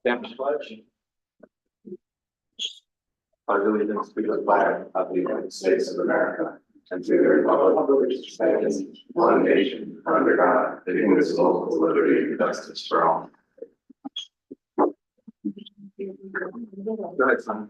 Damage pledge. I really think to the flag of the United States of America and to the republic for which it stands, one nation, under God, indivisible, with liberty and justice for all. Go ahead, son.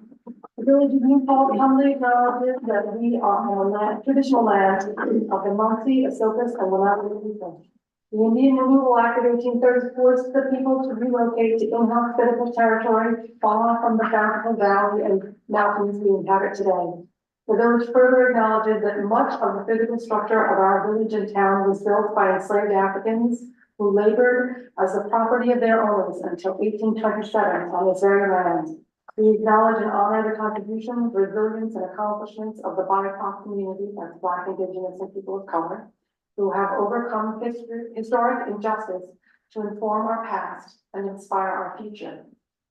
The village of New Paltz humbly acknowledges that we are on land, traditional land of the Muncie, Esopus, and Wenatchee people. The Indian Removal Act of 1830 forced the people to relocate to inhospitable territory far from the bountiful valley and mountains we inhabit today. The village further acknowledges that much of the physical structure of our village and town was built by enslaved Africans who labored as the property of their owners until 1827 on this very land. We acknowledge and honor the contributions, resilience, and accomplishments of the BIPOC community, that's Black, Indigenous, and people of color, who have overcome historic injustice to inform our past and inspire our future.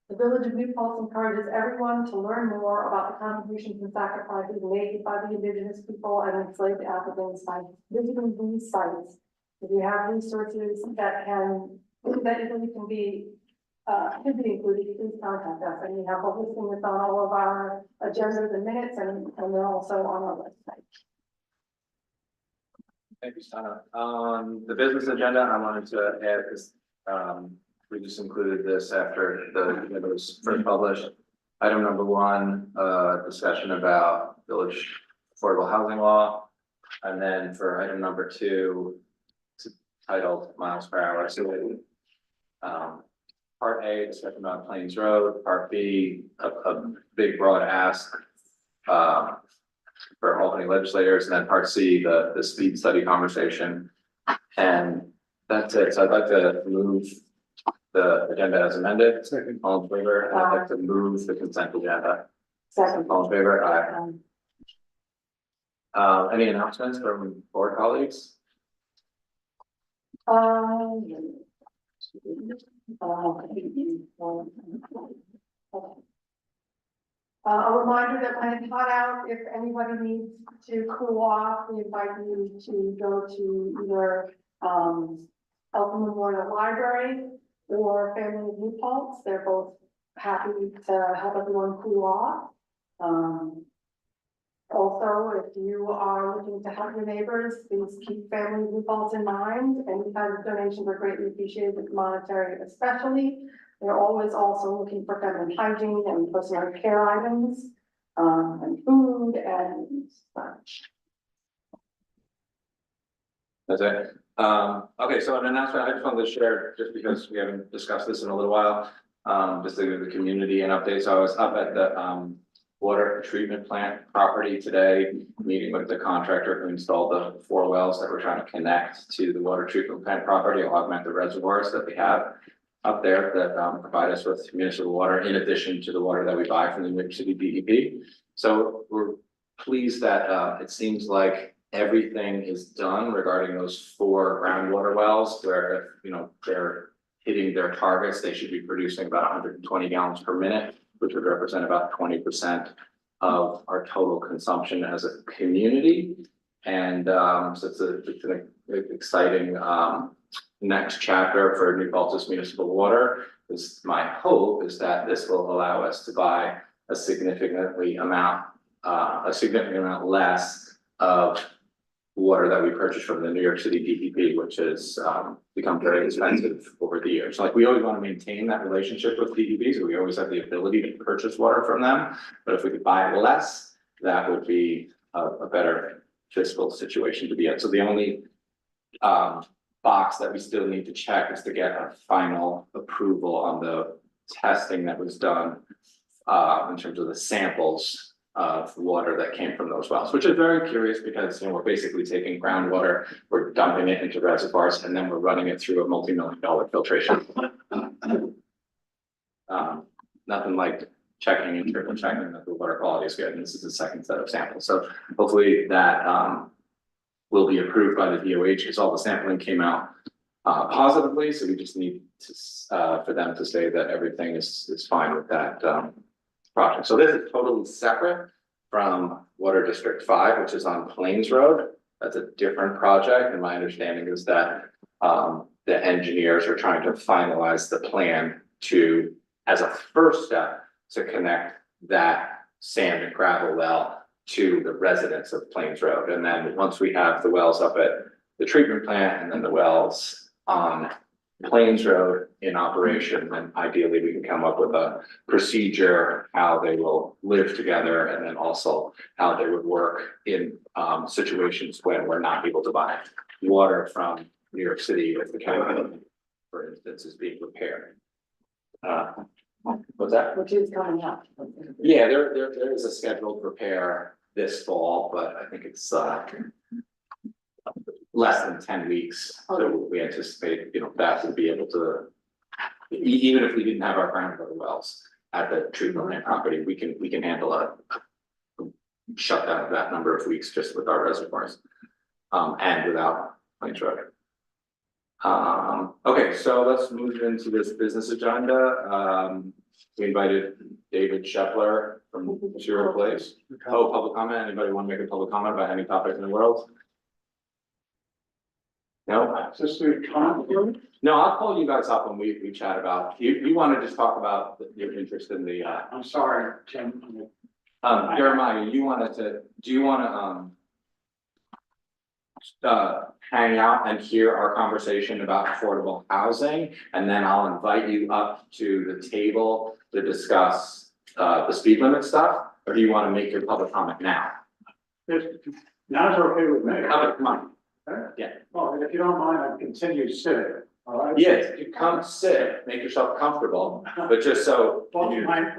The Village of New Paltz encourages everyone to learn more about the contributions and sacrifices made by the Indigenous people and enslaved Africans by visiting these sites. If you have resources that easily can be should be included, please contact us. And we have a listing that's on all of our agendas and minutes, and they're also on our website. Thank you, Sana. The business agenda, I wanted to add this. We just included this after it was first published. Item number 1, discussion about village affordable housing law. And then for item number 2, it's titled miles per hour. So part A, discussion about Plains Road. Part B, a big broad ask for Albany legislators, and then part C, the speed study conversation. And that's it. So I'd like to move the agenda as amended. Second. All in favor? And I'd like to move the consent agenda. Second. All in favor? Aye. Any announcements from board colleagues? A reminder that when it's hot out, if anybody needs to cool off, we invite you to go to either Elton Memorial Library or Family of New Paltz. They're both happy to help everyone cool off. Also, if you are looking to help your neighbors, please keep Family of New Paltz in mind. Any kind of donations are greatly appreciated, monetary especially. They're always also looking for feminine hygiene and personal care items, and food and such. That's it. Okay, so an announcement I just wanted to share, just because we haven't discussed this in a little while, just to give the community an update. So I was up at the water treatment plant property today, meeting with the contractor who installed the 4 wells that we're trying to connect to the water treatment plant property, augment the reservoirs that we have up there that provide us with municipal water in addition to the water that we buy from the New York City DEP. So we're pleased that it seems like everything is done regarding those 4 groundwater wells where, you know, they're hitting their targets. They should be producing about 120 gallons per minute, which would represent about 20% of our total consumption as a community. And so it's an exciting next chapter for New Paltz municipal water. My hope is that this will allow us to buy a significant amount less of water that we purchase from the New York City DEP, which has become very expensive over the years. Like, we always want to maintain that relationship with DEP, so we always have the ability to purchase water from them. But if we could buy less, that would be a better fiscal situation to be in. So the only box that we still need to check is to get a final approval on the testing that was done in terms of the samples of water that came from those wells, which is very curious because, you know, we're basically taking groundwater, we're dumping it into reservoirs, and then we're running it through a multi-million-dollar filtration. Nothing like checking and triple checking that the water quality is good, and this is the second set of samples. So hopefully that will be approved by the DOH, because all the sampling came out positively. So we just need to for them to say that everything is fine with that project. So this is totally separate from Water District 5, which is on Plains Road. that's a different project, and my understanding is that the engineers are trying to finalize the plan to, as a first step, to connect that sand and gravel well to the residents of Plains Road. And then once we have the wells up at the treatment plant and then the wells on Plains Road in operation, then ideally we can come up with a procedure, how they will live together, and then also how they would work in situations when we're not able to buy water from New York City if the chemical, for instance, is being repaired. What's that? Which is coming up. Yeah, there is a scheduled repair this fall, but I think it's less than 10 weeks. So we anticipate, that would be able to, even if we didn't have our groundwater wells at the treatment plant property, we can handle a shutdown of that number of weeks just with our reservoirs, and without Plains Road. Okay, so let's move into this business agenda. We invited David Shepler from Zero Place. Oh, public comment. Anybody want to make a public comment about any topic in the world? No? Is this the comment? No, I'll call you guys up when we chat about, you want to just talk about your interest in the, I'm sorry, Tim. Jeremiah, do you want to hang out and hear our conversation about affordable housing? And then I'll invite you up to the table to discuss, the speed limit stuff, or do you want to make your public comment now? Now's okay with me. Okay, come on. Okay? Yeah. Well, if you don't mind, I'll continue sitting, all right? Yes, you come sit, make yourself comfortable, but just so, Well,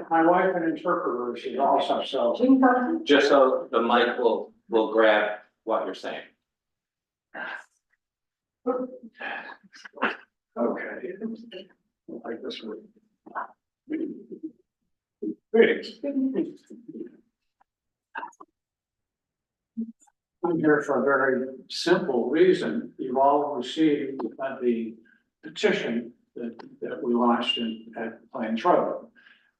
my wife an interpreter, she's also, so. just so the mic will grab what you're saying. Okay. Like this one. Greetings. I'm here for a very simple reason. You've all received the petition that we launched at Plains Road.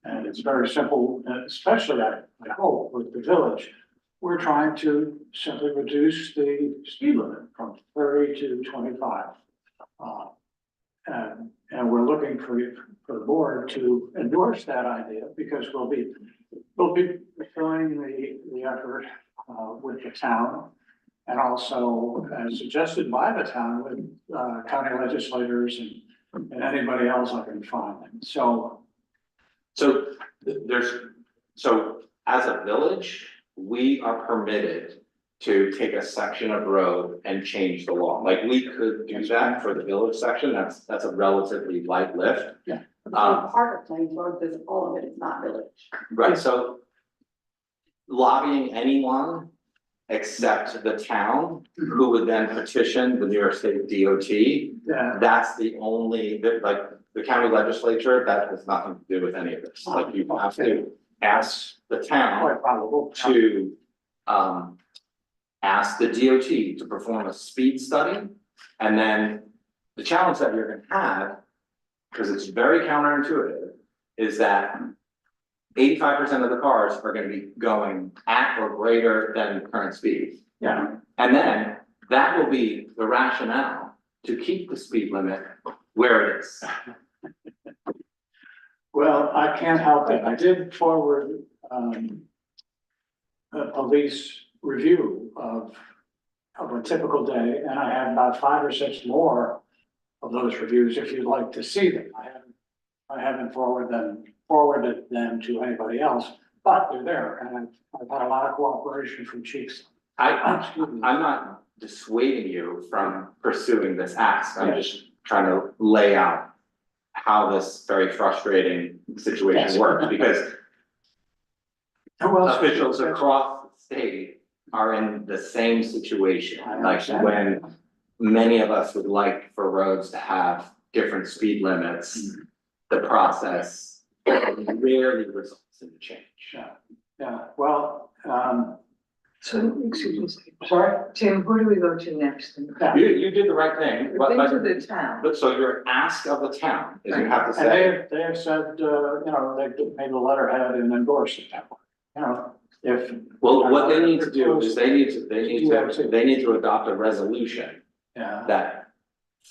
And it's very simple, especially I hope with the village. We're trying to simply reduce the speed limit from 30 to 25. And we're looking for the board to endorse that idea because we'll be fulfilling the effort with the town. And also as suggested by the town with county legislators and anybody else I can find. So as a village, we are permitted to take a section of road and change the law. Like we could do that for the village section. That's a relatively light lift. Yeah. Part of Plains Road, there's all of it, it's not village. Right, so lobbying anyone except the town, who would then petition the New York State DOT. yeah, That's the only, like, the county legislature, that has nothing to do with any of this. Like, you have to ask the town quite probable. to ask the DOT to perform a speed study. And then the challenge that you're gonna have, because it's very counterintuitive, is that 85% of the cars are gonna be going at or greater than current speed. Yeah, And then that will be the rationale to keep the speed limit where it is. well, I can't help it. I did forward a police review of a typical day, and I have about 5 or 6 more of those reviews if you'd like to see them. I haven't forwarded them to anybody else, but they're there, and I've had a lot of cooperation from chiefs. I'm not dissuading you from pursuing this ask. I'm just trying to lay out how this very frustrating situation Yes. works, because Well, officials across the state are in the same situation. I Like understand. when many of us would like for roads to have different speed limits, the process rarely results in a change. Yeah, well, So, excuse me, sorry? Tim, who do we go to next? Yeah. You did the right thing, We've been to the town. but so your ask of the town is you have to And say, they have said, they made a letterhead and endorsed it that way, if. Well, what they need to do is they need to adopt a resolution Yeah, that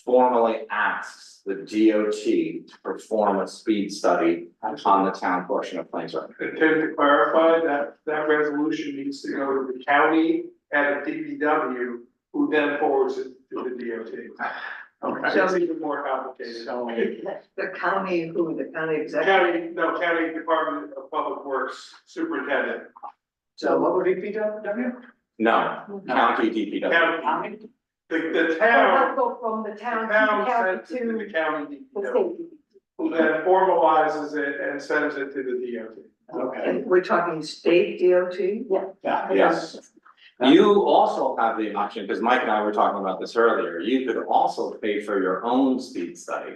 formally asks the DOT to perform a speed study on the town portion of Plains Road. And Tim, to clarify, that resolution needs to go to the county and the DPW, who then forwards it to the DOT. okay. It's even more complicated. So, The county, who, the county executive? County Department of Public Works Superintendent. so what would it be, W? No, county DPW. County, the It has town, to go from the the town town to sends it to the the county the DPW, state. who then formalizes it and sends it to the DOT. Okay, And we're talking state DOT? yeah. Yes. You also have the option, because Mike and I were talking about this earlier, you could also pay for your own speed study.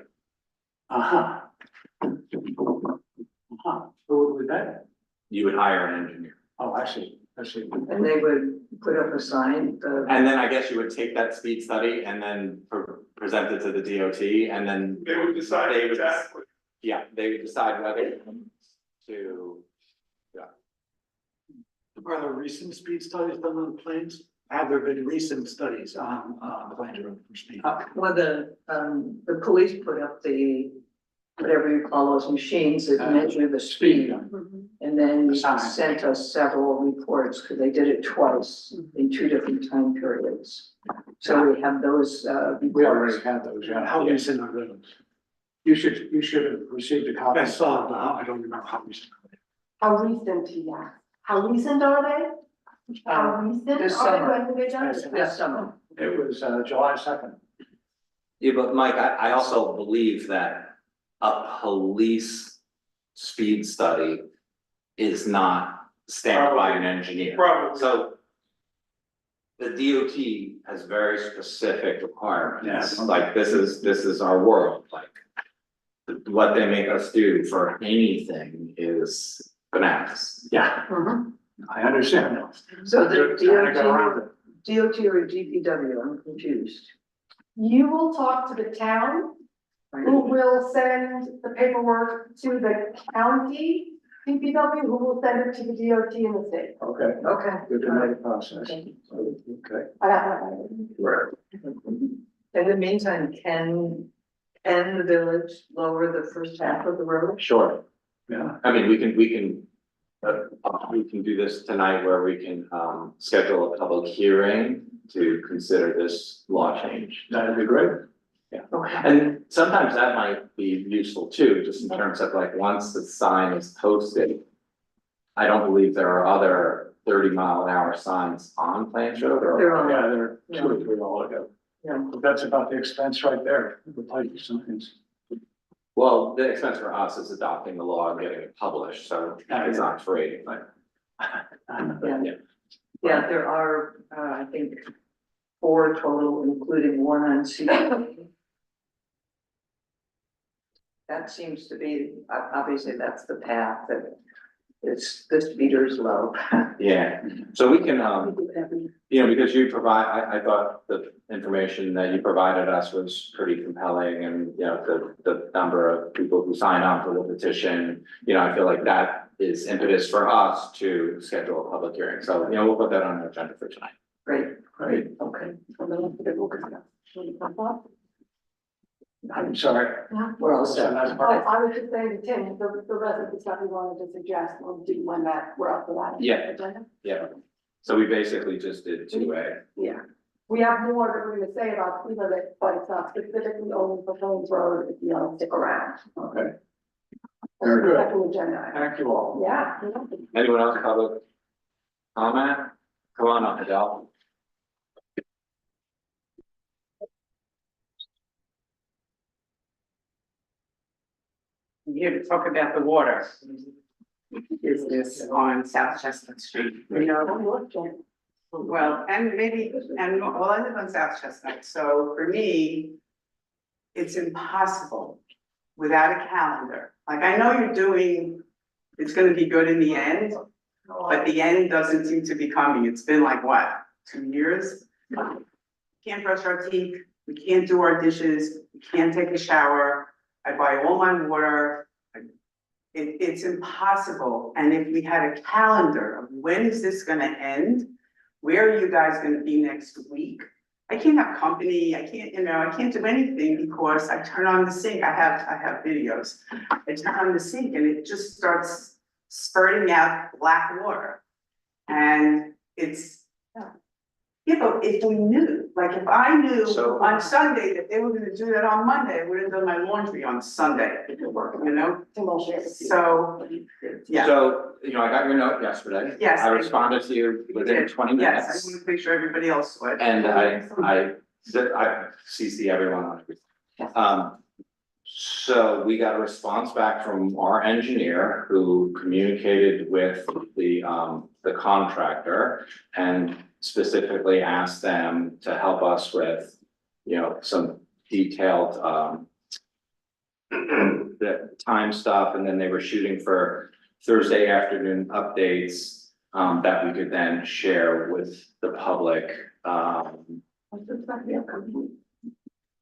Uh-huh. Uh-huh, who would that? You would hire an engineer. Oh, I see. And they would put up a sign, And then I guess you would take that speed study and then present it to the DOT and then, They would decide They would- exactly. yeah, they would decide whether to. Are there recent speed studies done on planes? Have there been recent studies on planes road for speed? well, the police put up the, whatever you call those machines that measure the speed. And then The sign. sent us several reports, because they did it twice in 2 different time periods. So we have those, We already reports. have those, yeah. How recent are those? You should have received a copy. I saw, but I don't remember how recent. How recent, yeah. How recent are they? How recent this are they? summer. When did they done it? This summer. It was, July 2nd. Yeah, but Mike, I also believe that a police speed study is not stamped by an engineer. Probably. So the DOT has very specific requirements, Yeah. like this is our world, like. What they make us do for anything is bananas. Yeah, Mhm. I understand that. So the Trying to get around it. DOT or DPW, I'm confused. You will talk to the town, who will send the paperwork to the county DPW, who will send it to the DOT in the state. Okay, Okay. good to know the process. Okay. I got that. Right. In the meantime, can the village lower the first half of the road? Sure, Yeah, I mean, we can do this tonight where we can, schedule a public hearing to consider this law change. that'd be great. Okay. And sometimes that might be useful too, just in terms of like, once the sign is posted. I don't believe there are other 30-mile-an-hour signs on Plains Road or. They're on. Yeah, there are 2 or 3 all ago. Yeah. But that's about the expense right there, the type of signs. Well, the expense for us is adopting the law and getting it published, so it's not free, but. Yeah. Yeah, there are, I think, 4 total, including 1 on C. That seems to be, obviously, that's the path that it's, the speeder is low. Yeah, so we can, because you provide, I thought the information that you provided us was pretty compelling and, the number of people who signed on for the petition, I feel like that is impetus for us to schedule a public hearing. So, we'll put that on the agenda for tonight. Great, Great, okay. I'm sorry. We're all So set. that's Oh, part- I was just saying to Tim, the rest of the stuff we wanted to suggest, we'll do when we're up for that. Yeah. Agenda. Yeah, so we basically just did 2A. Yeah, we have more that we're gonna say about either of it, but it's not specifically only for Plains Road, if you want to stick around. Okay, That's Very the good. second agenda. thank you all. Yeah. Anyone else public comment? Come on up, Adele. I'm here to talk about the water business on South Chestnut Street, well, and maybe, well, I live on South Chestnut, so for me, it's impossible without a calendar. Like, I know you're doing, it's gonna be good in the end, but the end doesn't seem to be coming. It's been like, what, 2 years? Can't brush our teeth, we can't do our dishes, we can't take a shower. I buy all my water, it's impossible, and if we had a calendar of when is this gonna end? Where are you guys gonna be next week? I can't have company, I can't, I can't do anything because I turn on the sink, I have videos. I turn on the sink and it just starts spurting out black water. And it's, but if we knew, like if I knew So- on Sunday that they were gonna do that on Monday, I would have done my laundry on Sunday, So, yeah. So, I got your note yesterday. Yes. I responded to you within did. 20 Yes, I minutes. want to make sure everybody else would. And I CC everyone on it. So we got a response back from our engineer who communicated with the contractor and specifically asked them to help us with, some detailed, the time stuff, and then they were shooting for Thursday afternoon updates, that we could then share with the public,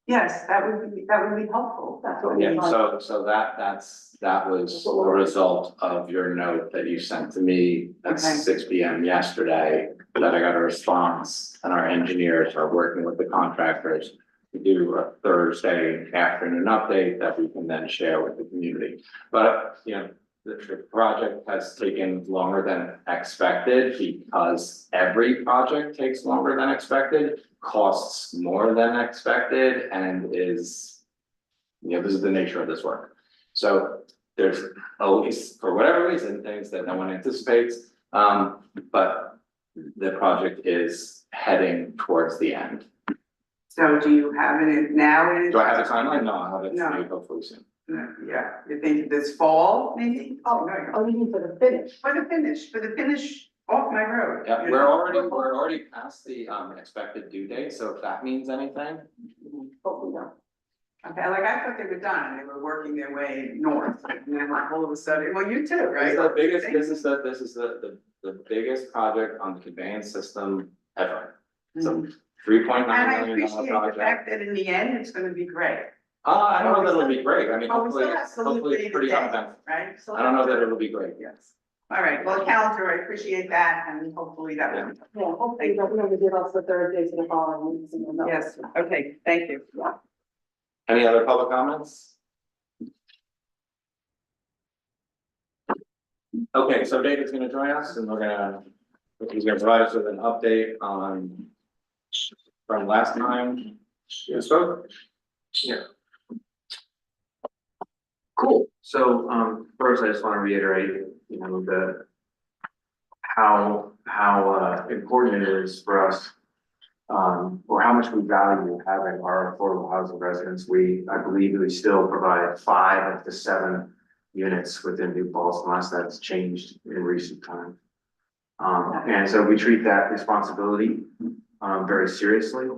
Yes, that would be helpful. That's what we yeah, want. so that was a result of your note that you sent to me at Okay. 6 p.m. yesterday, that I got a response, and our engineers are working with the contractors to do a Thursday afternoon update that we can then share with the community. But, the project has taken longer than expected because every project takes longer than expected, costs more than expected, and is, this is the nature of this work. So there's always, for whatever reason, things that no one anticipates, but the project is heading towards the end. So do you have it now? Do I have a timeline? No, I'll have it No. for you hopefully soon. Yeah, you think this fall, maybe? Oh, you mean for the finish? For the finish off my road. Yeah, you we're know? already past the expected due date, so if that means anything. Hopefully not. Okay, like I thought they were done, and they were working their way north, and then like all of a sudden, well, you too, This right? is the biggest, this is the biggest project on the conveyance system ever. So $3.9 And I million appreciate the project. fact that in the end, it's gonna be great. I don't know that it'll be great, I mean, But we hopefully, still have to live hopefully day it's to pretty day, uneventful. right? I don't know that it'll be great. Yes. All right, well, calendar, I appreciate that, and hopefully that will. Yeah, hopefully they're gonna give us the Thursday to the following week. and then Yes, okay, thank you. Any other public comments? Okay, so David's gonna join us and he's gonna provide us with an update on from last time you spoke. Yeah. Cool, so, first I just wanna reiterate, how important it is for us. Or how much we value having our affordable housing residents. I believe we still provide 5 of the 7 units within New Paltz, unless that's changed in recent time. And so we treat that responsibility, very seriously.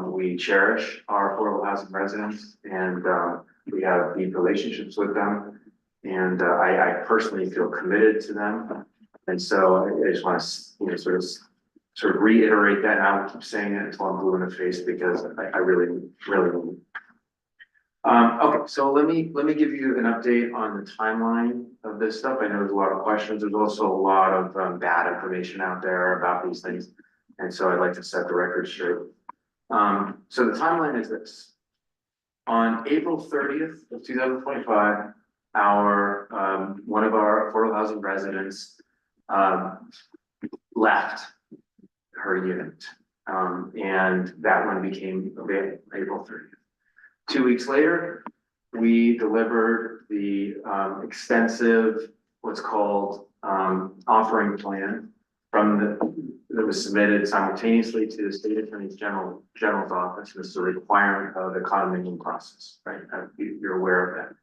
We cherish our affordable housing residents, and, we have deep relationships with them. And, I personally feel committed to them. And so I just want to, sort of reiterate that. I will keep saying it until I'm blue in the face, because I really, really. Okay, so let me give you an update on the timeline of this stuff. I know there's a lot of questions. There's also a lot of bad information out there about these things. And so I'd like to set the record straight. So the timeline is this. On April 30th of 2025, one of our affordable housing residents left her unit. And that one became available April 30th. 2 weeks later, we delivered the extensive, what's called offering plan that was submitted simultaneously to the State Attorney General's office. This is a requirement of the condominium process, right? You're aware of that.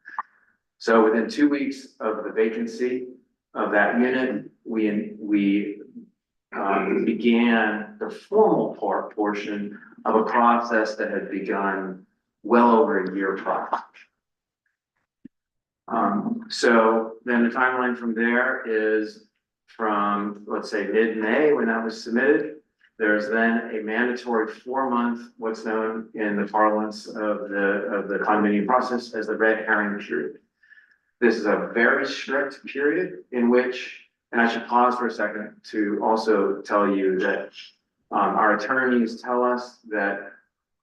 So within 2 weeks of the vacancy of that unit, we began the formal portion of a process that had begun well over a year prior. So then the timeline from there is from, let's say, mid-May, when that was submitted. There's then a mandatory 4-month, what's known in the parlance of the condominium process as the red herring period. This is a very strict period in which, and I should pause for a second to also tell you that our attorneys tell us that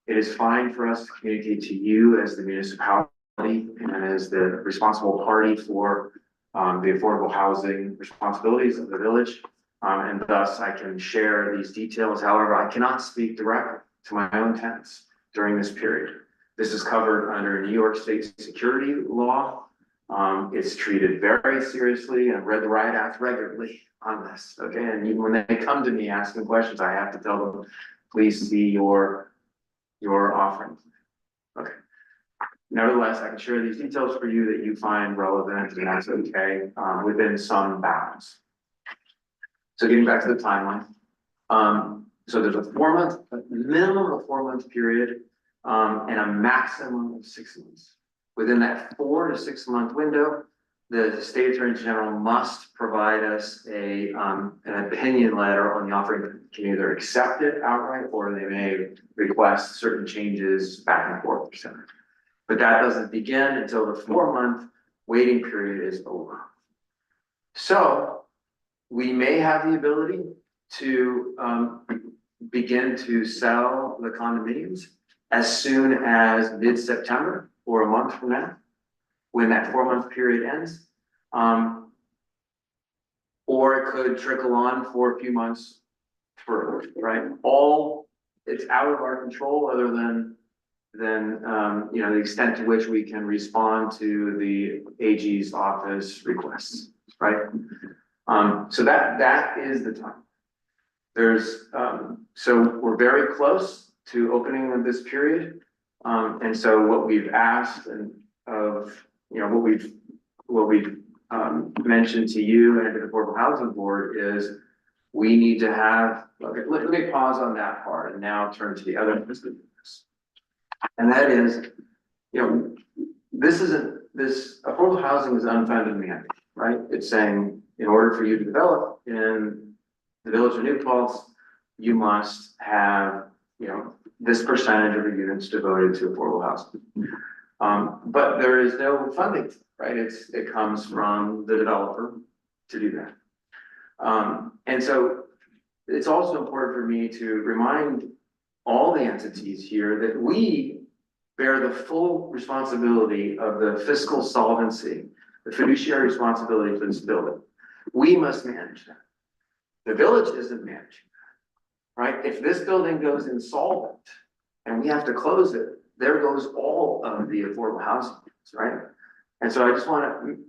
it is fine for us to communicate to you as the municipality and as the responsible party for the affordable housing responsibilities of the village. And thus I can share these details. However, I cannot speak directly to my own tenants during this period. This is covered under New York State security law. It's treated very seriously, and I've read the riot act regularly on this, okay? And even when they come to me asking questions, I have to tell them, please see your offering. Okay. Nevertheless, I can share these details for you that you find relevant, and that's okay, within some bounds. So getting back to the timeline. So there's a minimum of 4 month period, and a maximum of 6 months. Within that 4 to 6 month window, the state attorney general must provide us an opinion letter on the offering. Can either accept it outright, or they may request certain changes back and forth, etc. But that doesn't begin until the 4 month waiting period is over. So we may have the ability to begin to sell the condominiums as soon as mid-September or a month from now, when that 4 month period ends. Or it could trickle on for a few months further, right? It's out of our control, other than the extent to which we can respond to the AG's office requests, right? So that is the time. So we're very close to opening of this period. And so what we've asked what we've mentioned to you and to the Affordable Housing Board is we need to have, okay, let me pause on that part and now turn to the other business. And that is, this affordable housing is unfunded mandate, right? It's saying in order for you to develop in the village of New Paltz, you must have, this percentage of the units devoted to affordable housing. But there is no funding, right? It comes from the developer to do that. And so it's also important for me to remind all the entities here that we bear the full responsibility of the fiscal solvency, the fiduciary responsibility for this building. We must manage that. The village isn't managing that, right? If this building goes insolvent and we have to close it, there goes all of the affordable housing, right? And so I just want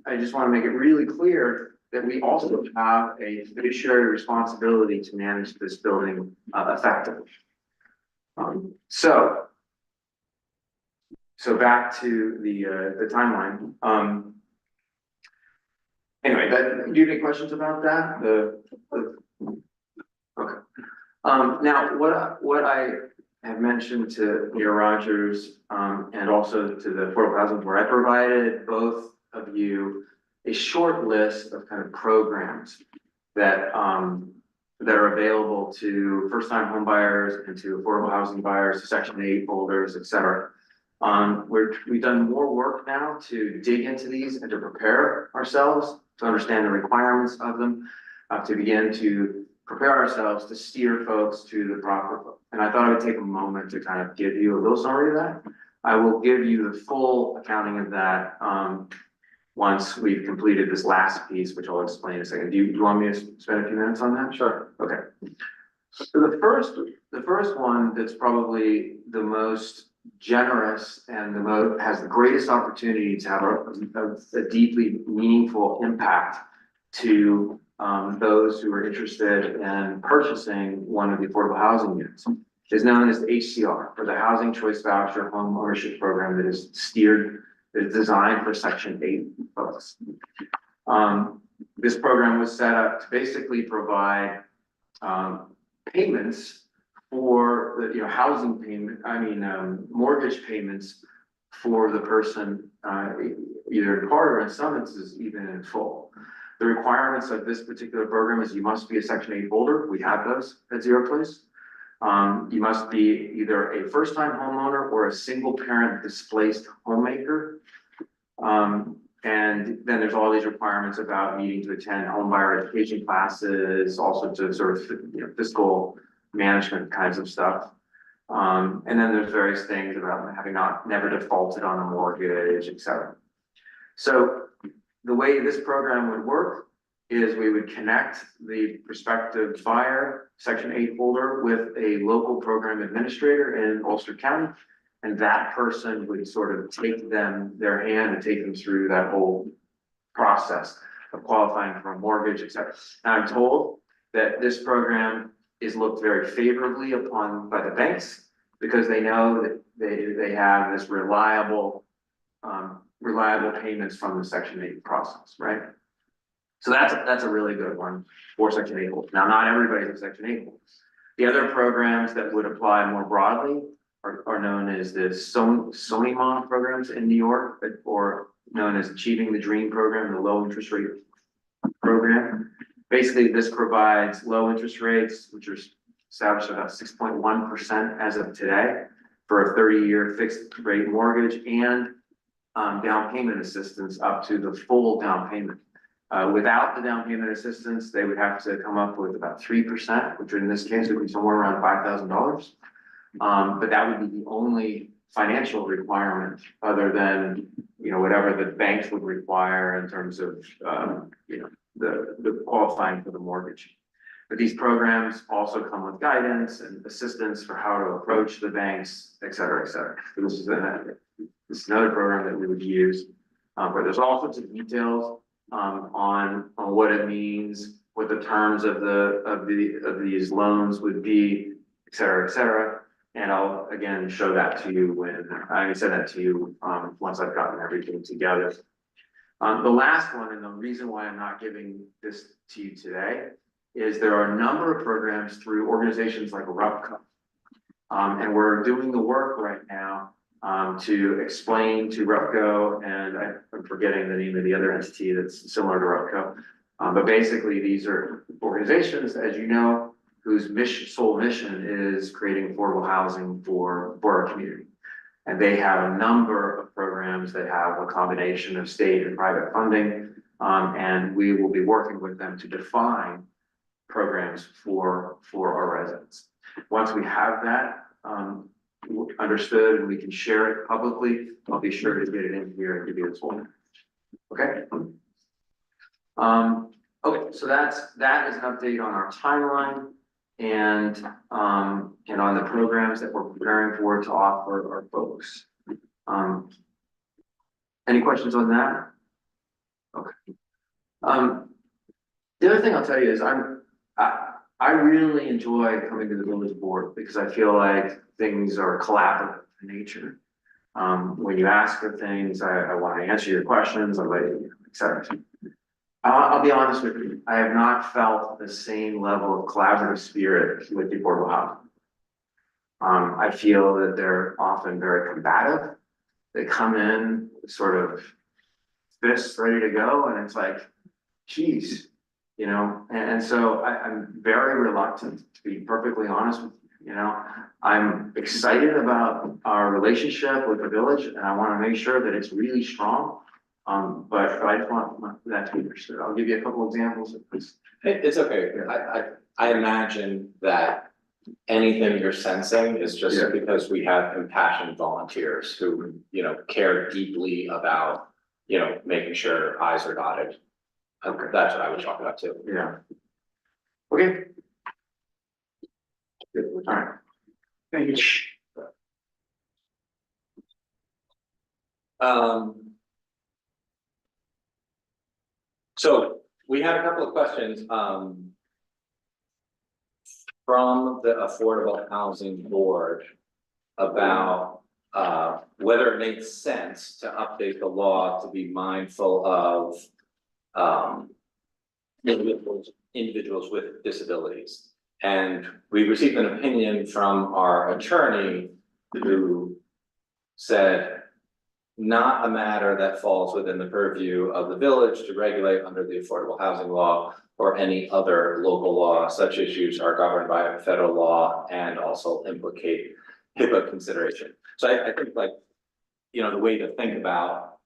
to make it really clear that we also have a fiduciary responsibility to manage this building effectively. So back to the timeline. Anyway, do you have any questions about that? Okay. Now, what I have mentioned to Mayor Rogers and also to the Affordable Housing Board, I provided both of you a short list of kind of programs that are available to first-time home buyers and to affordable housing buyers, to Section 8 holders, et cetera. We've done more work now to dig into these and to prepare ourselves to understand the requirements of them, to begin to prepare ourselves to steer folks to the proper vote. And I thought I would take a moment to kind of give you a little summary of that. I will give you the full accounting of that once we've completed this last piece, which I'll explain in a second. Do you want me to spend a few minutes on that? Sure. Okay. So the first one that's probably the most generous and has the greatest opportunity to have a deeply meaningful impact to those who are interested in purchasing one of the affordable housing units is known as the HCR, or the Housing Choice Voucher Home Ownership Program, that is designed for Section 8 folks. This program was set up to basically provide payments for the housing payment, mortgage payments for the person, either in part or in some instances even in full. The requirements of this particular program is you must be a Section 8 holder. We have those at Zero Place. You must be either a first-time homeowner or a single parent displaced homemaker. And then there's all these requirements about needing to attend home buyer education classes, also to sort of, fiscal management kinds of stuff. And then there's various things about having never defaulted on a mortgage, et cetera. So the way this program would work is we would connect the prospective buyer, Section 8 holder, with a local program administrator in Ulster County. And that person would sort of take their hand and take them through that whole process of qualifying for a mortgage, et cetera. Now, I'm told that this program is looked very favorably upon by the banks because they know that they have this reliable payments from the Section 8 process, right? So that's a really good one for Section 8 holders. Now, not everybody's a Section 8 holder. The other programs that would apply more broadly are known as the SONIMA programs in New York, or known as Achieving the Dream program, the low interest rate program. Basically, this provides low interest rates, which are established at about 6.1% as of today for a 30-year fixed rate mortgage, and down payment assistance up to the full down payment. Without the down payment assistance, they would have to come up with about 3%, which in this case would be somewhere around $5,000. But that would be the only financial requirement other than, whatever the banks would require in terms of, the qualifying for the mortgage. But these programs also come with guidance and assistance for how to approach the banks, et cetera, et cetera. This is another program that we would use, where there's all sorts of details on what it means, what the terms of these loans would be, et cetera, et cetera. And I'll again show that to you when I send that to you once I've gotten everything together. The last one, and the reason why I'm not giving this to you today, is there are a number of programs through organizations like RUPCO. And we're doing the work right now to explain to RUPCO, and I'm forgetting the name of the other entity that's similar to RUPCO. But basically, these are organizations, as you know, whose sole mission is creating affordable housing for our community. And they have a number of programs that have a combination of state and private funding. And we will be working with them to define programs for our residents. Once we have that understood and we can share it publicly, I'll be sure to get it in here and give you this one. Okay. Okay, so that is an update on our timeline and on the programs that we're preparing for to offer our folks. Any questions on that? Okay. The other thing I'll tell you is I really enjoy coming to the village board because I feel like things are collaborative in nature. When you ask for things, I want to answer your questions, et cetera. I'll be honest with you, I have not felt the same level of collaborative spirit with the affordable housing. I feel that they're often very combative. They come in sort of fists ready to go, and it's like, geez, and so I'm very reluctant, to be perfectly honest with you. I'm excited about our relationship with the village, and I want to make sure that it's really strong. But I just want that to be understood. I'll give you a couple examples of this. It's okay. I imagine that anything you're sensing is just because we have impassioned volunteers who, care deeply about, making sure I's are dotted. Okay, that's what I would talk about too. Yeah. Okay. Good. All right. Thank you. So we had a couple of questions, from the Affordable Housing Board about, whether it makes sense to update the law to be mindful of, individuals with disabilities. And we received an opinion from our attorney who said, not a matter that falls within the purview of the village to regulate under the affordable housing law or any other local law. Such issues are governed by federal law and also implicate HIPAA consideration. So I think the way to think about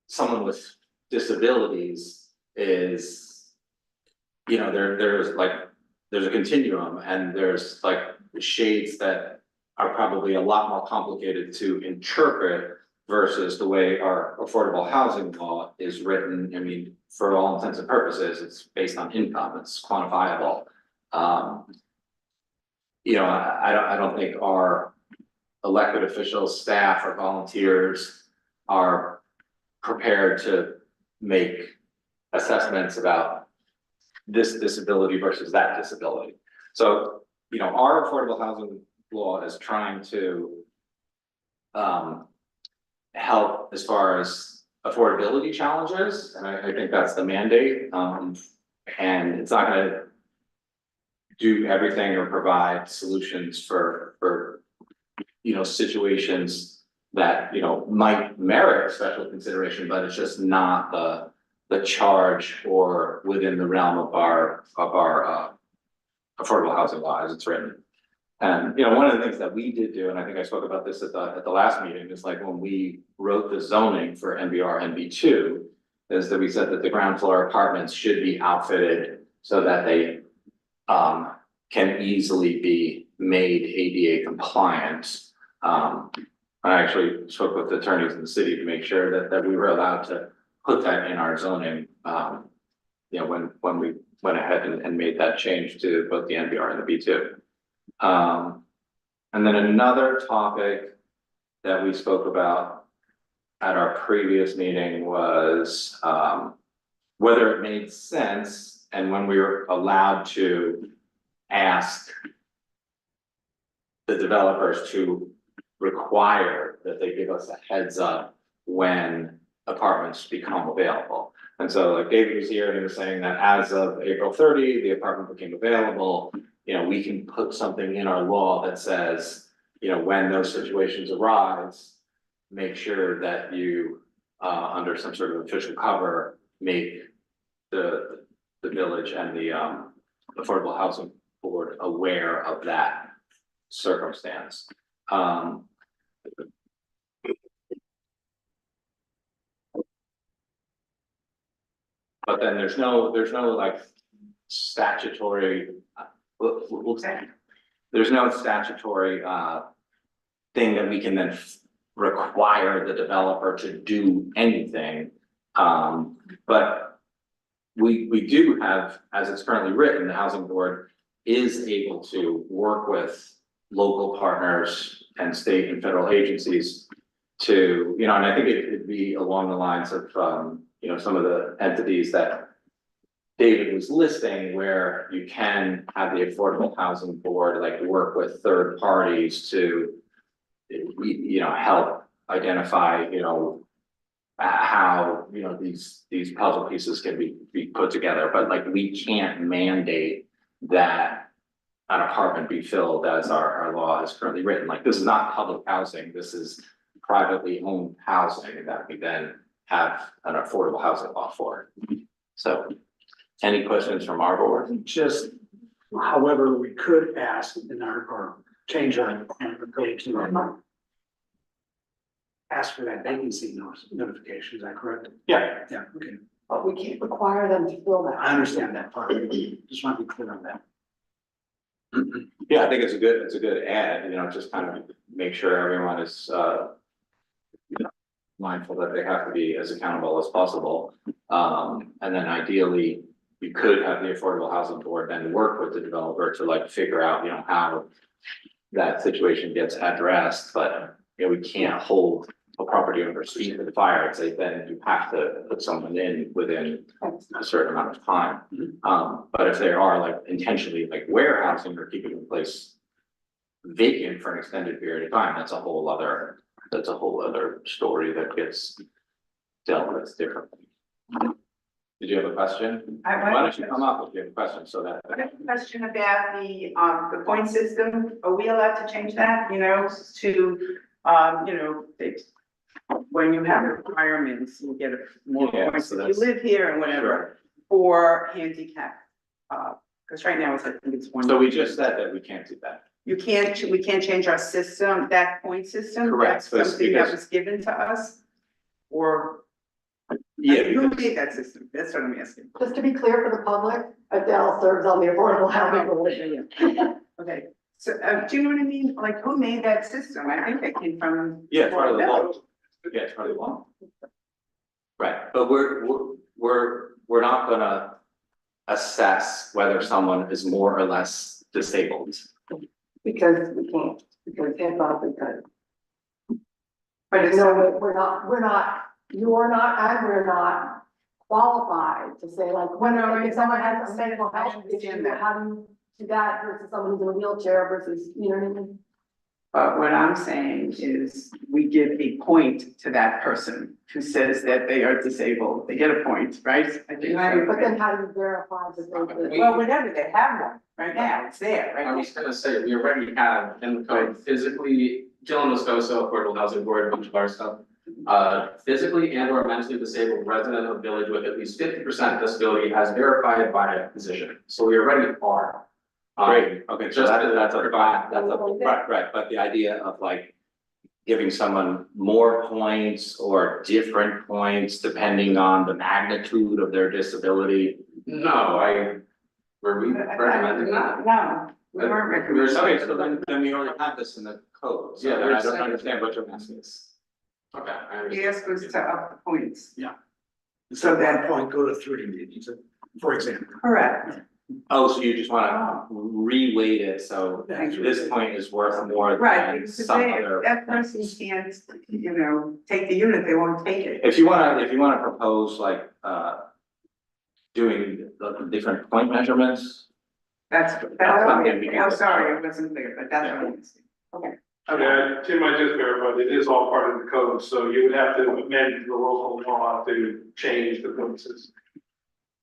someone with disabilities is, you know, there's a continuum, and there's like shades that are probably a lot more complicated to interpret versus the way our affordable housing law is written. I mean, for all intents and purposes, it's based on income, it's quantifiable. You know, I don't think our elected officials, staff, or volunteers are prepared to make assessments about this disability versus that disability. So, you know, our affordable housing law is trying to help as far as affordability challenges, and I think that's the mandate. And it's not gonna do everything or provide solutions for you know, situations that, you know, might merit special consideration, but it's just not the charge or within the realm of our affordable housing law as it's written. And, you know, one of the things that we did do, and I think I spoke about this at the last meeting, is like when we wrote the zoning for NBR NB2, is that we said that the ground floor apartments should be outfitted so that they can easily be made ADA compliant. I actually spoke with the attorneys in the city to make sure that we were allowed to put that in our zoning. You know, when we went ahead and made that change to both the NBR and the B2. And then another topic that we spoke about at our previous meeting was whether it made sense and when we were allowed to ask the developers to require that they give us a heads up when apartments become available. And so like David was here and he was saying that as of April 30, the apartment became available. You know, we can put something in our law that says, you know, when those situations arise, make sure that you, under some sort of official cover, make the village and the affordable housing board aware of that circumstance. But then there's no like statutory, there's no statutory thing that we can then require the developer to do anything. But we do have, as it's currently written, the housing board is able to work with local partners and state and federal agencies to, you know, and I think it'd be along the lines of, you know, some of the entities that David was listing, where you can have the affordable housing board like work with third parties to, you know, help identify, you know, how, you know, these puzzle pieces can be put together, but like we can't mandate that an apartment be filled as our law is currently written. Like this is not public housing, this is privately owned housing that we then have an affordable housing law for. So any questions from our board? Just, however, we could ask in our, or change our code to ask for that vacancy notification, is that correct? Yeah. Yeah, okay. But we can't require them to fill that. I understand that part. Just want to be clear on that. Yeah, I think it's a good add, you know, just kind of make sure everyone is, you know, mindful that they have to be as accountable as possible. And then ideally, you could have the affordable housing board then work with the developer to like figure out, you know, how that situation gets addressed, but you know, we can't hold a property owner's feet to the fire and say, then you have to put someone in within a certain amount of time. But if they are like intentionally like warehousing or keeping the place vacant for an extended period of time, that's a whole other story that gets dealt with differently. Did you have a question? Why don't you come up if you have a question so that. I have a question about the point system. Are we allowed to change that, you know, to, you know, when you have requirements, you get more points so if you live here and whatever, for handicap. Because right now it's, I think it's one. So we just said that we can't do that. We can't change our system, that point system? Correct, That's something that because- was given to us? Or, Yeah, Who because, made that system? That's what I'm asking. Just to be clear for the public, Adele serves on the Affordable Housing Coalition. Okay, so, do you know what I mean? Like, who made that system? I think that came from. yeah, it's part of the law. Village. Yeah, it's part of the law. Right, but we're not gonna assess whether someone is more or less disabled. Because we can't, because it's not we could. But no, we're not, you're not, and we're not qualified to say like, when No, if someone has a I mental health understand issue, that. how do you do that versus someone who's in a wheelchair versus, you know what I mean? But what I'm saying is, we give a point to that person who says that they are disabled. They get a point, right? I think so. But then how do you verify that they? Well, whatever, they have one right now. It's there, I right? was gonna say, we already have in the code physically, Jill and Moscoso, Affordable Housing Board, a bunch of our stuff. Physically and or mentally disabled resident of village with at least 50% disability as verified by a physician. So we already are. Great, okay, so just that's a, to- right, but the idea of like giving someone more points or different points depending on the magnitude of their disability. Were we recommending that? No, we weren't recommending. Okay, so then we already have this in the code, so Yeah, then I there's don't second. understand what you're asking us. Okay, I understand. He asked us to up the points. So that point, go to 3, for example. Correct. Oh, so you just wanna re-weight it, so this point is worth more Right, than because if some they, other. if that person can't, you know, take the unit, they won't take it. If you wanna propose like, doing the different point measurements, That's what something we can I'm look sorry, at. it wasn't clear, but that's what I'm saying. Okay. Yeah, Tim, I just verified, it is all part of the code, so you would have to amend the local law to change the point system.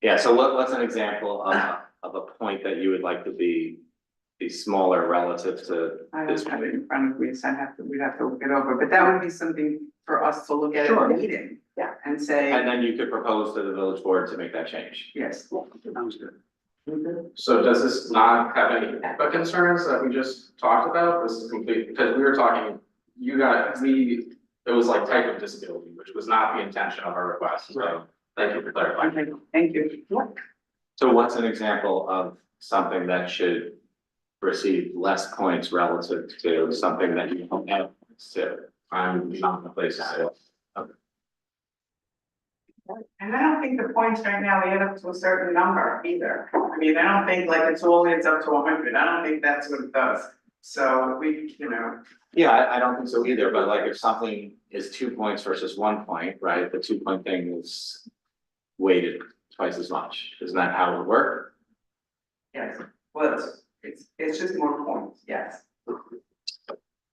yeah, so what's an example of a point that you would like to be smaller relative to I this don't have point? it in front of me, so we'd have to look it over, but that would be something for us to look at at Sure. a meeting. Yeah. And say, And then you could propose to the village board to make that change. yes. Sounds good. So does this not have any HIPAA concerns that we just talked about? This is complete, because we were talking, it was like type of disability, which was not the intention of our request, so thank you for clarifying. Okay, thank you. So what's an example of something that should receive less points relative to something that you don't have points to? I'm not in the place to say it. And I don't think the points right now add up to a certain number either. I mean, I don't think like it's all adds up to 100. I don't think that's what it does. So we, you know, Yeah, I don't think so either, but like if something is 2 points versus 1 point, right, the 2 point thing is weighted twice as much. Isn't that how it would work? yes, well, it's just more points, yes.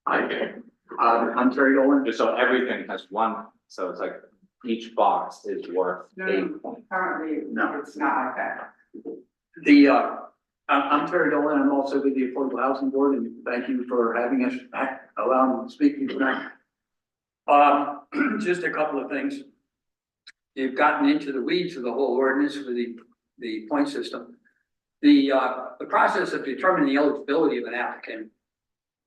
I'm Terry Dolan. Just so everything has 1, so it's like each box is worth No. 8 points. Currently, No. it's not like that. I'm Terry Dolan, I'm also with the Affordable Housing Board, and thank you for having us, allowing me to speak to you tonight. Just a couple of things. You've gotten into the weeds of the whole ordinance with the point system. The process of determining the eligibility of an applicant,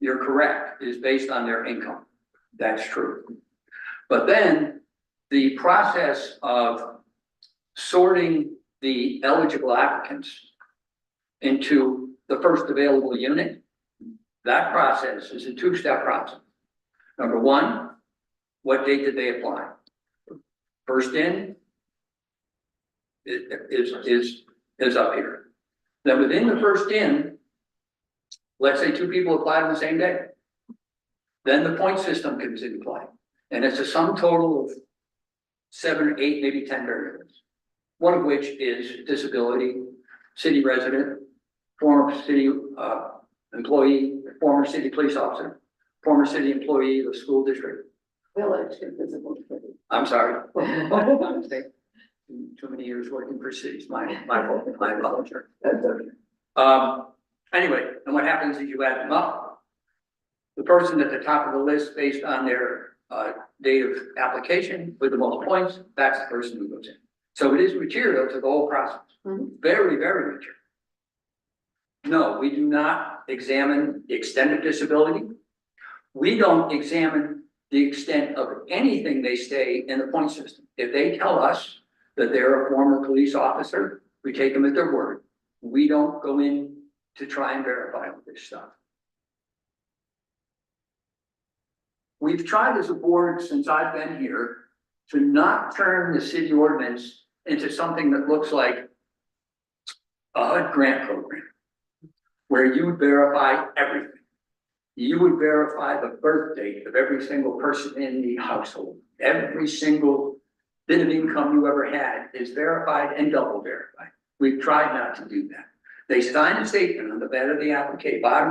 you're correct, is based on their income. That's true. But then the process of sorting the eligible applicants into the first available unit, that process is a 2-step process. Number 1, what date did they apply? First in is up here. Then within the first in, let's say 2 people applied on the same day. Then the point system comes into play. And it's a sum total of 7 or 8, maybe 10 variables. One of which is disability, city resident, former city employee, former city police officer, former city employee of the school district. Village is visible. I'm sorry. My mistake. Too many years working for cities, my fault, my apology. Anyway, and what happens is you add them up. The person at the top of the list based on their date of application with the most points, that's the person who goes in. So it is material to the whole process. Mhm. Very, very material. No, we do not examine the extent of disability. We don't examine the extent of anything they say in the point system. If they tell us that they're a former police officer, we take them at their word. We don't go in to try and verify all this stuff. We've tried as a board since I've been here to not turn the city ordinance into something that looks like a HUD grant program, where you would verify everything. You would verify the birth date of every single person in the household. Every single bit of income you ever had is verified and double verified. We've tried not to do that. They sign a statement on the bottom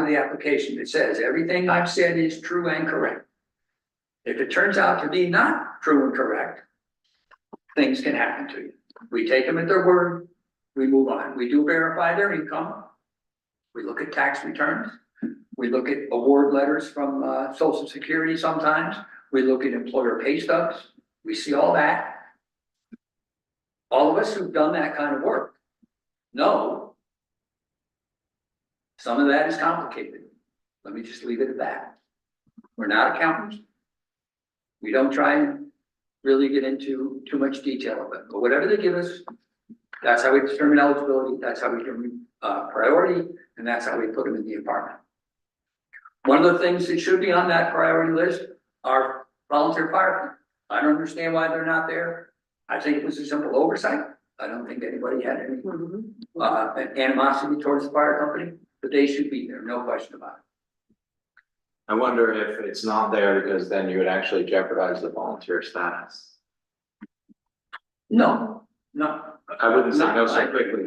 of the application that says everything I've said is true and correct. If it turns out to be not true and correct, things can happen to you. We take them at their word, we move on. We do verify their income. We look at tax returns. We look at award letters from Social Security sometimes. We look at employer pay stubs. We see all that. All of us who've done that kind of work know some of that is complicated. Let me just leave it at that. We're not accountants. We don't try and really get into too much detail of it, but whatever they give us, that's how we determine eligibility, that's how we determine priority, and that's how we put them in the apartment. One of the things that should be on that priority list are volunteer firemen. I don't understand why they're not there. I think it was a simple oversight. I don't think anybody had any animosity towards the fire company, but they should be there, no question about it. I wonder if it's not there because then you would actually jeopardize the volunteer status. No. I wouldn't say no so No, quickly.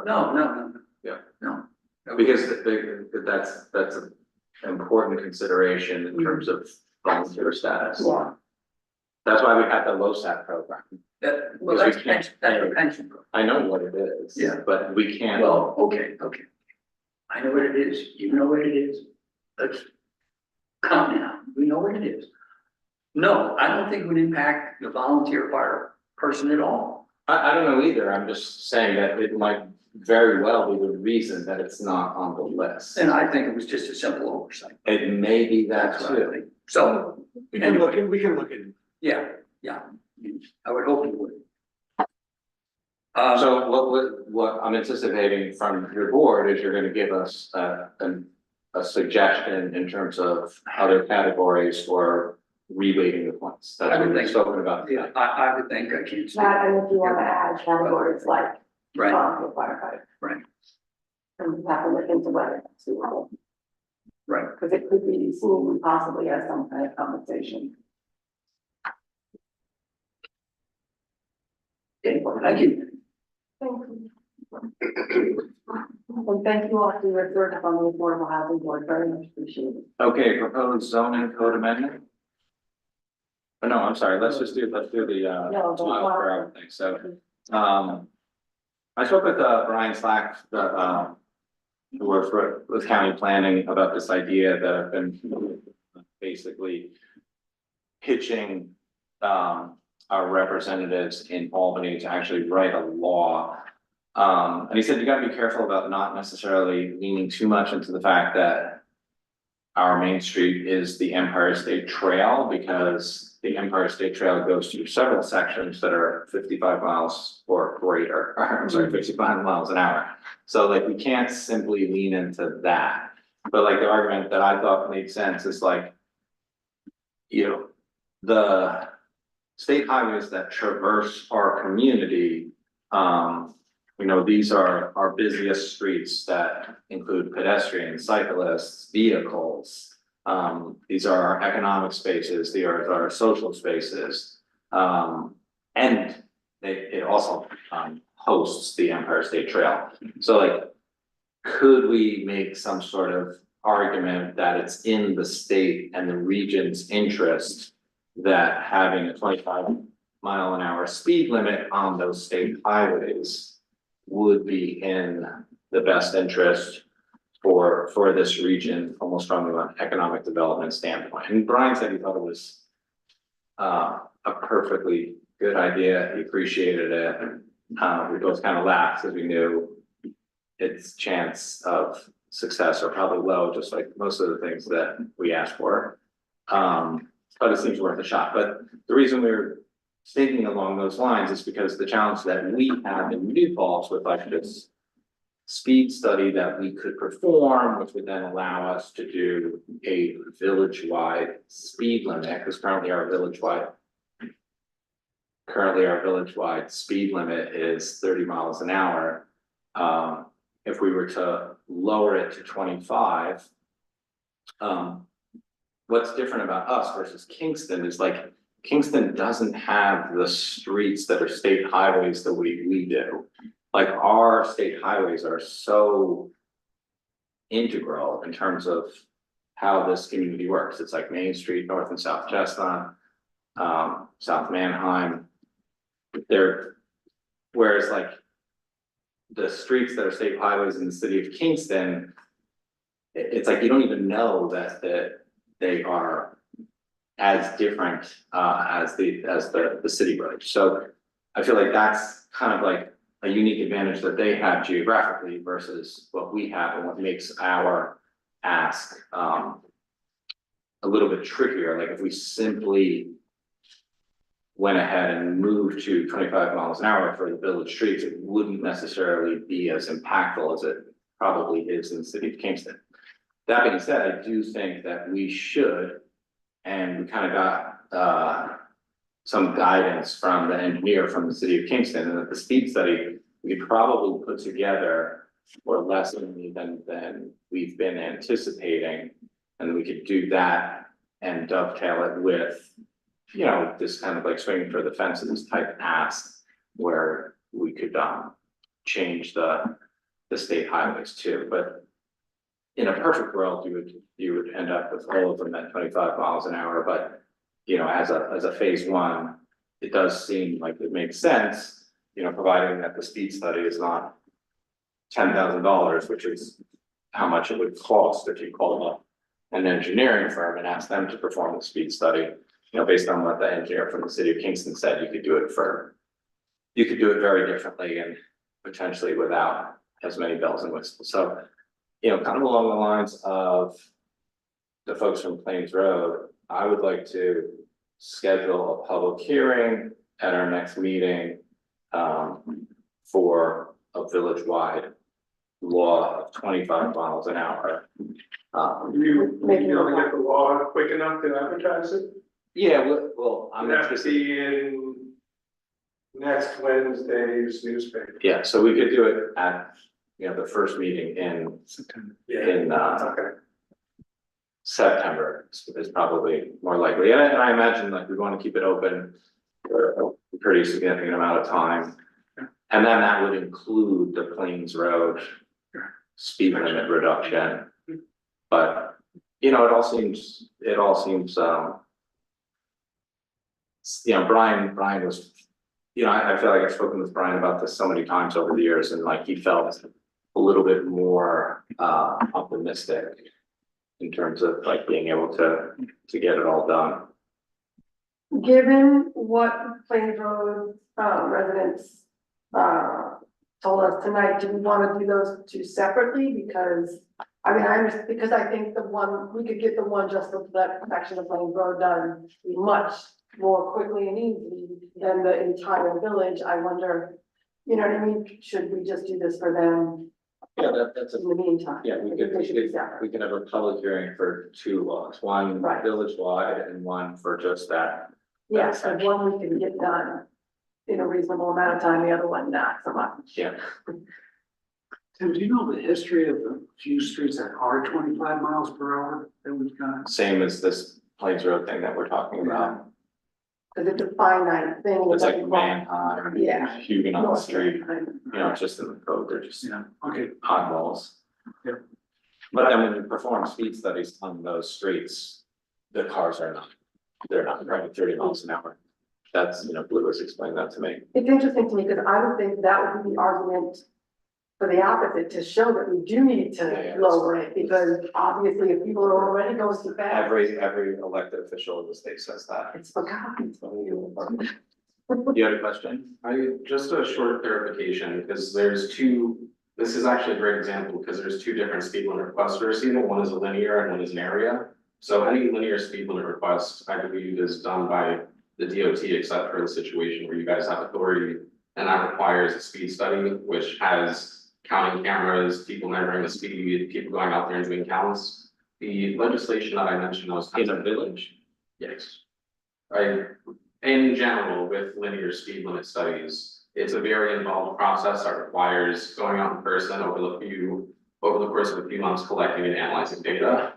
No. Yeah. No. Because that's an important consideration in terms of volunteer status. Yeah. That's why we have the LoSAP program. Well, that's pension, that's a pension program. I know what it is. Yeah. But we can't. Well, okay. I know what it is, you know what it is. Let's calm down, we know what it is. No, I don't think it would impact the volunteer fire person at all. I don't know either. I'm just saying that it might very well be the reason that it's not on the list. And I think it was just a simple oversight. It may be that That's what I too. think. So, We can look at it. yeah, I would hope you would. So what I'm anticipating from your board is you're gonna give us a suggestion in terms of other categories for reweighting the points. That's I would what we've think spoken about. Yeah, I would think I can't see. That, and if you wanna add categories like Right, volunteer firefighter. Right. And you have to look into whether it's suitable, right. because it could be seen possibly as some kind of compensation. Okay, thank you. Thank you. And thank you all for your service on the Affordable Housing Board, very much appreciated. Okay, proposed zoning code amendment. Oh, no, I'm sorry, let's do the No, don't smile forever thing, so, I spoke with Brian Slack, who works with county planning about this idea that I've been basically pitching our representatives in Albany to actually write a law. And he said, you gotta be careful about not necessarily leaning too much into the fact that our main street is the Empire State Trail, because the Empire State Trail goes through several sections that are 55 miles or greater, or, I'm sorry, 55 miles an hour. So like, we can't simply lean into that. But like the argument that I thought made sense is like, you know, the state highways that traverse our community, you know, these are our busiest streets that include pedestrians, cyclists, vehicles. These are our economic spaces, they are our social spaces. And it also hosts the Empire State Trail. So like, could we make some sort of argument that it's in the state and the region's interest that having a 25-mile-an-hour speed limit on those state highways would be in the best interest for this region, almost from an economic development standpoint. And Brian said he thought it was a perfectly good idea. He appreciated it. We both kind of laughed because we knew its chance of success are probably low, just like most of the things that we asked for. but it seems worth a shot. But the reason we're thinking along those lines is because the challenge that we have in New Paltz with like this speed study that we could perform, which would then allow us to do a village-wide speed limit, because currently our village-wide speed limit is 30 miles an hour. If we were to lower it to 25, what's different about us versus Kingston is like, Kingston doesn't have the streets that are state highways that we do. Like our state highways are so integral in terms of how this community works. It's like Main Street, North and South Chestnut, South Manheim. Whereas like the streets that are state highways in the city of Kingston, it's like you don't even know that they are as different as the city roads. So I feel like that's kind of like a unique advantage that they have geographically versus what we have, and what makes our ask a little bit trickier. Like if we simply went ahead and moved to 25 miles an hour for the village streets, it wouldn't necessarily be as impactful as it probably is in the city of Kingston. That being said, I do think that we should, and we kind of got some guidance from the engineer from the city of Kingston, and that the speed study we could probably put together for less than we've been anticipating. And we could do that and dovetail it with, you know, this kind of like swinging for the fences type ask, where we could change the state highways too. But in a perfect world, you would end up with all of them at 25 miles an hour. But you know, as a phase one, it does seem like it makes sense, you know, providing that the speed study is not $10,000, which is how much it would cost if you call up an engineering firm and ask them to perform the speed study. You know, based on what the engineer from the city of Kingston said, you could do it very differently and potentially without as many bells and whistles. So, you know, kind of along the lines of the folks from Plains Road, I would like to schedule a public hearing at our next meeting for a village-wide law of 25 miles an hour. You gonna get the law quick enough to advertise it? Yeah, well, I'm Would have to interested. be in next Wednesday's newspaper. Yeah, so we could do it at, you know, the first meeting in Okay. September is probably more likely, and I imagine like we want to keep it open for a pretty significant amount of time. And then that would include the Plains Road speed limit reduction. But, you know, it all seems, you know, Brian was, you know, I feel like I've spoken with Brian about this so many times over the years, and like he felt a little bit more optimistic in terms of like being able to get it all done. Given what Plains Road residents told us tonight, do we want to do those two separately? Because I mean, because I think we could get the one just for that section of Plains Road done much more quickly and easily than the entire village. I wonder, you know what I mean? Should we just do this for them Yeah, that's in the meantime? yeah, I think they should be separate. we can have a public hearing for two laws, one Right. village-wide and one for just that. Yes, and one we can get done in a reasonable amount of time, the other one not so much. Yeah. Tim, do you know the history of the few streets that are 25 miles per hour that we've got? Same as this Plains Road thing that we're talking about. Because it's a finite thing. It's like Manheim, Yeah. Huguenot Street, you know, just in the code, they're just Yeah, okay. oddballs. Yeah. But then when you perform speed studies on those streets, the cars are not, they're not driving 30 miles an hour. That's, you know, Blue has explained that to me. It's interesting to me because I would think that would be the argument for the opposite, to show that we do need Yeah, to yeah. lower it, because obviously if people are already going too fast, Every elected official in the state says that. it's forgotten. You had a question? Just a short clarification, because this is actually a great example, because there's two different speed limit requests we're receiving. One is a linear and one is an area. So any linear speed limit request, I believe, is done by the DOT, except for the situation where you guys have authority. And that requires a speed study, which has counting cameras, people measuring the speed, people going out there and doing counts. The legislation that I mentioned was. In a village? Yes. In general, with linear speed limit studies, it's a very involved process that requires going out in person over the course of a few months, collecting and analyzing data.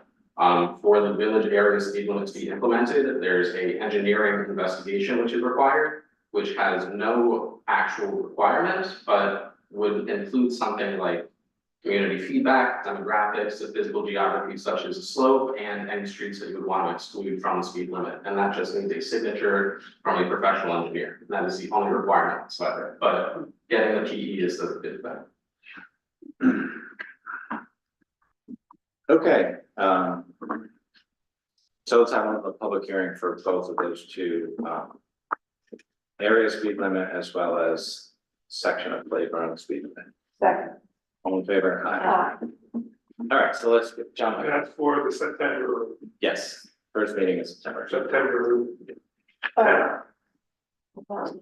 For the village area speed limit to be implemented, there's a engineering investigation which is required, which has no actual requirement, but would include something like community feedback, demographics, the physical geography such as a slope, and any streets that you would want to exclude from the speed limit. And that just needs a signature from a professional engineer. And that is the only requirement whatsoever, but getting the PE is the big thing. Okay, so let's have a public hearing for both of those two, area speed limit as well as section of playground speed limit. Second. All in favor? Aye. All right, so let's jump. That's for the September, Yes, first meeting is September. September.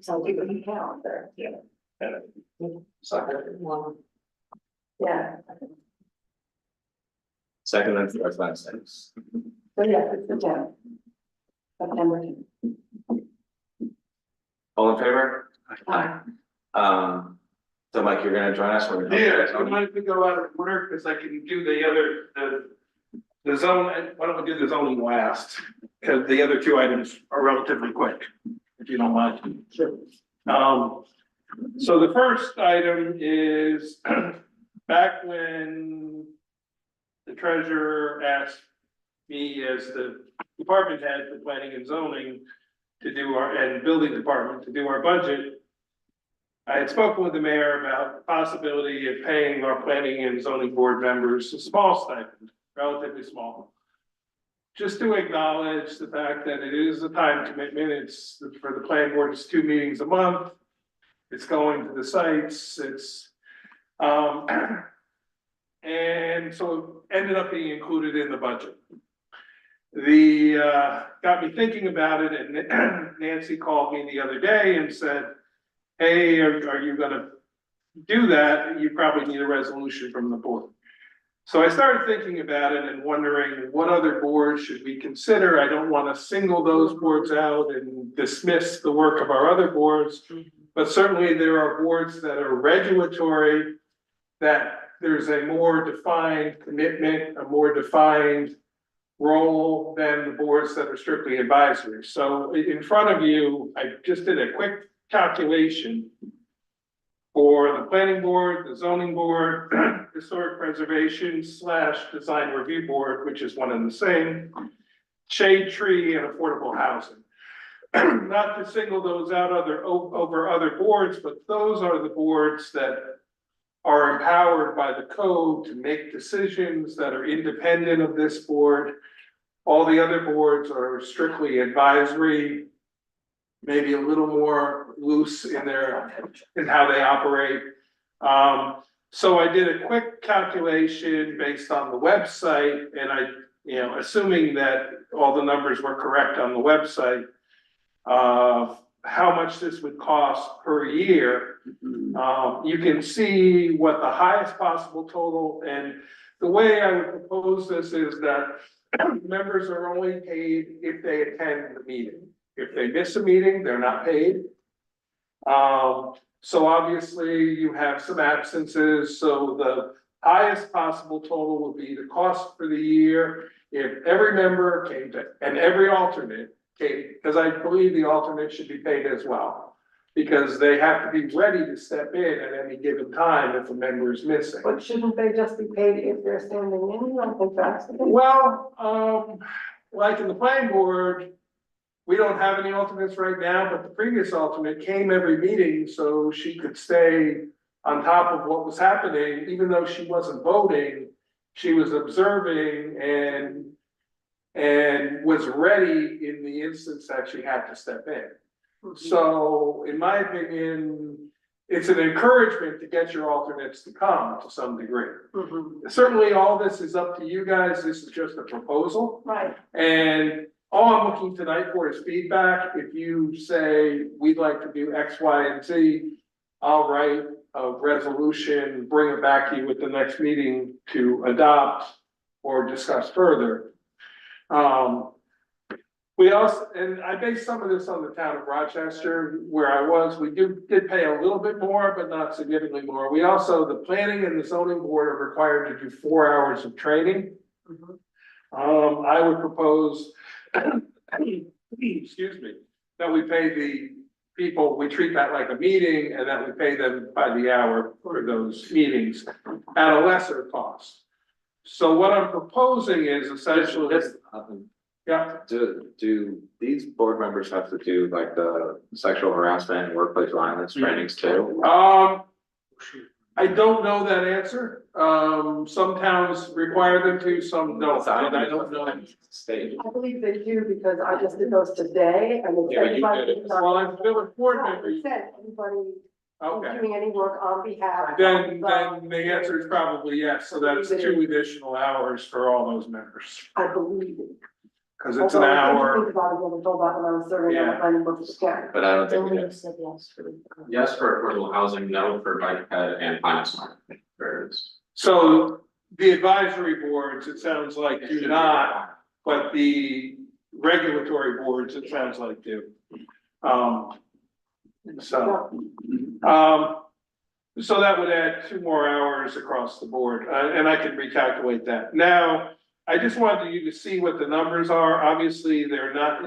So we can count there. Yeah. Yeah. Second and fourth Wednesdays. So yes, it's the 10th. September 10th. All in favor? Aye. So Mike, you're gonna join us? We're gonna- Yeah, I might go out of order because I can do the other, the zone, why don't we do the zoning last? Because the other two items are relatively quick, if you don't mind. Sure. So the first item is back when the treasurer asked me as the department head for planning and zoning to do and building department to do our budget. I had spoken with the mayor about the possibility of paying our planning and zoning board members a small stipend, relatively small. Just to acknowledge the fact that it is a time commitment. It's for the planning board, it's 2 meetings a month. It's going to the sites, and so it ended up being included in the budget. Got me thinking about it, and Nancy called me the other day and said, hey, are you gonna do that? You probably need a resolution from the board. So I started thinking about it and wondering what other boards should we consider? I don't want to single those boards out and dismiss the work of our other boards. But certainly there are boards that are regulatory, that there's a more defined commitment, a more defined role than the boards that are strictly advisory. So in front of you, I just did a quick calculation for the planning board, the zoning board, historic preservation / design review board, which is one and the same, shade tree and affordable housing. Not to single those out over other boards, but those are the boards that are empowered by the code to make decisions that are independent of this board. All the other boards are strictly advisory, maybe a little more loose in how they operate. So I did a quick calculation based on the website, and assuming that all the numbers were correct on the website, how much this would cost per year. You can see what the highest possible total, and the way I would propose this is that members are only paid if they attend the meeting. If they miss a meeting, they're not paid. So obviously you have some absences, so the highest possible total would be the cost for the year. If every member came to, and every alternate came, because I believe the alternate should be paid as well. Because they have to be ready to step in at any given time if a member is missing. But shouldn't they just be paid if they're standing in? I don't think that's the case. Well, like in the planning board, we don't have any alternates right now, but the previous alternate came every meeting, so she could stay on top of what was happening, even though she wasn't voting. She was observing and was ready in the instance that she had to step in. So in my opinion, it's an encouragement to get your alternates to come to some degree. Mhm. Certainly, all this is up to you guys, this is just a proposal. Right, And all I'm looking tonight for is feedback. If you say, we'd like to do X, Y, and Z, I'll write a resolution, bring it back to you at the next meeting to adopt or discuss further. We also, and I based some of this on the town of Rochester, where I was, we did pay a little bit more, but not significantly more. We also, the planning and the zoning board are required to do 4 hours of training. Mhm. I would propose, excuse me, that we pay the people, we treat that like a meeting and that we pay them by the hour for those meetings at a lesser cost. So what I'm proposing is essentially, yeah, do these board members have to do like the sexual harassment and workplace violence trainings too? I don't know that answer. Some towns require them to, some don't, and I don't know. State. I believe they do because I just did those today and it Yeah, said but you anybody. did it. who's on- Well, I'm still a board member. It said anybody Okay, doing any work on behalf. of then the answer is probably yes, so that's 2 additional hours for all those members, I believe it. cause it's an Although I didn't hour. think about it when I told that when I was serving on Yeah. the planning board for Scan. But I don't think we have. said yes for the. Yes for affordable housing, no for bike ped and climate smart. There it is. So the advisory boards, it sounds like do not, but the regulatory boards, it sounds like do. So that would add 2 more hours across the board, and I can recalculate that. Now, I just wanted you to see what the numbers are. Obviously, they're not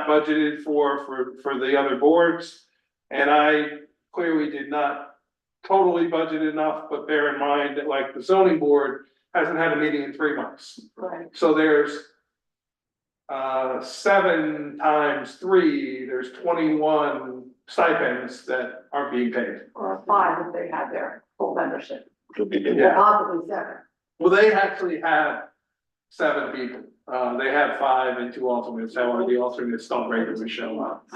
budgeted for the other boards. And I clearly did not totally budget enough, but bear in mind that like the zoning board hasn't had a meeting in 3 months. Right, So there's 7 times 3, there's 21 stipends that aren't being paid. or 5 if they had their full membership, or Yeah. possibly 7. Well, they actually have 7 people. They have 5 and 2 alternates, however, the alternates don't regularly show up.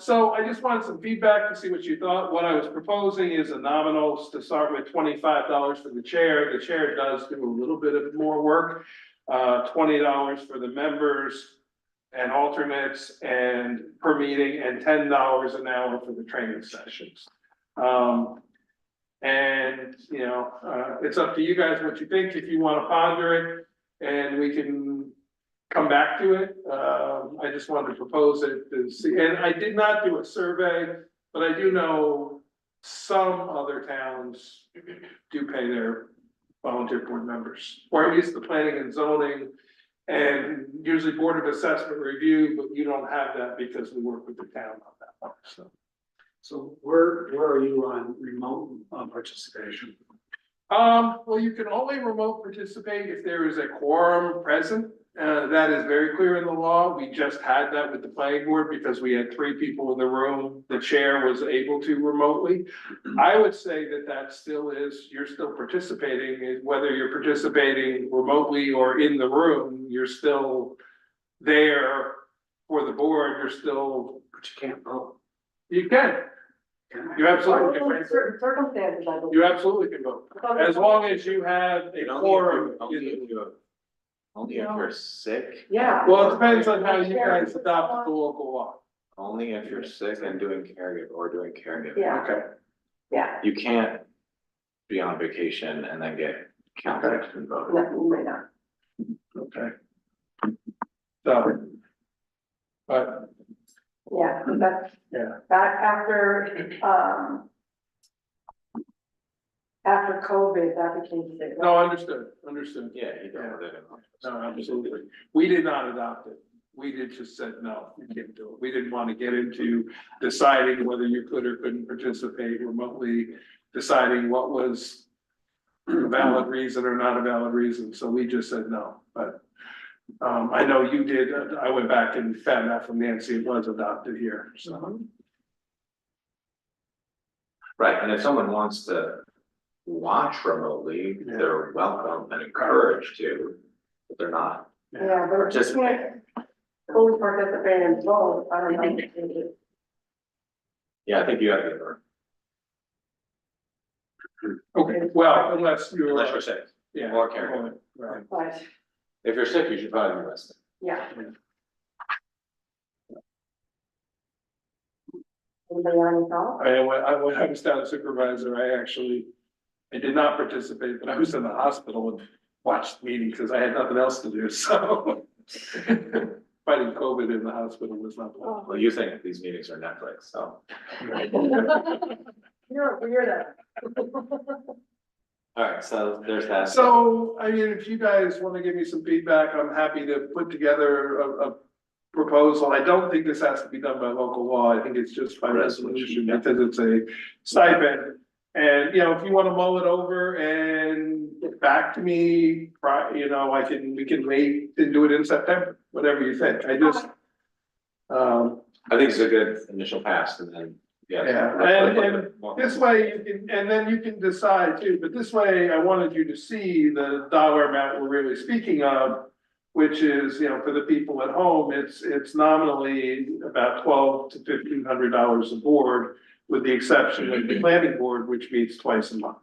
So I just wanted some feedback to see what you thought. What I was proposing is a nominal to start with $25 for the chair. The chair does do a little bit of more work. $20 for the members and alternates and per meeting, and $10 an hour for the training sessions. And, you know, it's up to you guys what you think, if you wanna ponder it, and we can come back to it. I just wanted to propose it to see, and I did not do a survey, but I do know some other towns do pay their volunteer board members, or at least the planning and zoning, and usually board of assessment review, but you don't have that because we work with the town on that one, so. So where are you on remote participation? Well, you can only remote participate if there is a quorum present. That is very clear in the law. We just had that with the planning board because we had 3 people in the room. The chair was able to remotely. I would say that still is, you're still participating, whether you're participating remotely or in the room, you're still there for the board, you're still. But you can't vote. You can, you absolutely Under can, certain circumstances, I believe. you absolutely can vote, as long as you have a quorum. Only if you're sick, Yeah. Well, it depends on how you guys adopt the local law. only if you're sick and doing caregiving. Yeah. Okay. Yeah, You can't be on vacation and then get counted and voted. no, you may not. Okay. So. But, Yeah, that's. Yeah. Back after COVID, that became state law. no, understood. Yeah, you don't. No, absolutely. We did not adopt it. We did just said, no, you can't do it. We didn't want to get into deciding whether you could or couldn't participate remotely, deciding what was a valid reason or not a valid reason. So we just said no, but I know you did. I went back and found out from Nancy, it was adopted here, so. Right, and if someone wants to watch remotely, they're welcome and encouraged to, but they're not. Yeah, but just can't fully participate in both, I don't know. Yeah, I think you have to, Okay, well, unless you're, sick. yeah. Or caregiver. Right. But, If you're sick, you should probably be rested. yeah. Anybody on your call? When I was town supervisor, I did not participate, but I was in the hospital and watched the meeting because I had nothing else to do, so. Fighting COVID in the hospital was not fun. Well, you think these meetings are Netflix, so. You're a weirdo. All right, so there's that. So, I mean, if you guys want to give me some feedback, I'm happy to put together a proposal. I don't think this has to be done by local law. I think it's just by resolution because it's a stipend. And, you know, if you want to mull it over and get back to me, we can wait and do it in September, whatever you think. I think it's a good initial pass and then, yeah. and this way you can, and then you can decide too, but this way I wanted you to see the dollar amount we're really speaking of, which is, you know, for the people at home, it's nominally about $1,200 to $1,500 a board, with the exception of the planning board, which meets twice a month,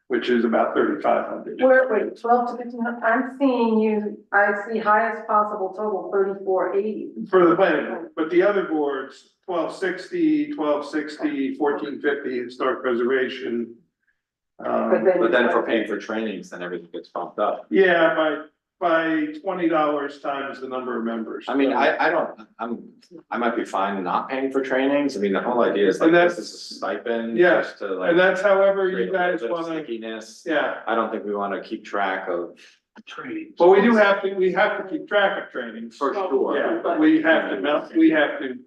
which is about $3,500. Wait, 12 to 15, I see highest possible total 3480. For the planning board, but the other boards, 1260, 1450, historic preservation. But then if we're paying for trainings, then everything gets bumped up. Yeah, by $20 times the number of members. I mean, I might be fine not paying for trainings. I mean, the whole idea is like, And that's- this is a stipend. Yeah, just to like. And that's however create you a little guys bit of wanna, Stickiness. yeah. I don't think we wanna keep track of. Training. Well, we have to keep track of trainings. For sure. Yeah, but we have to,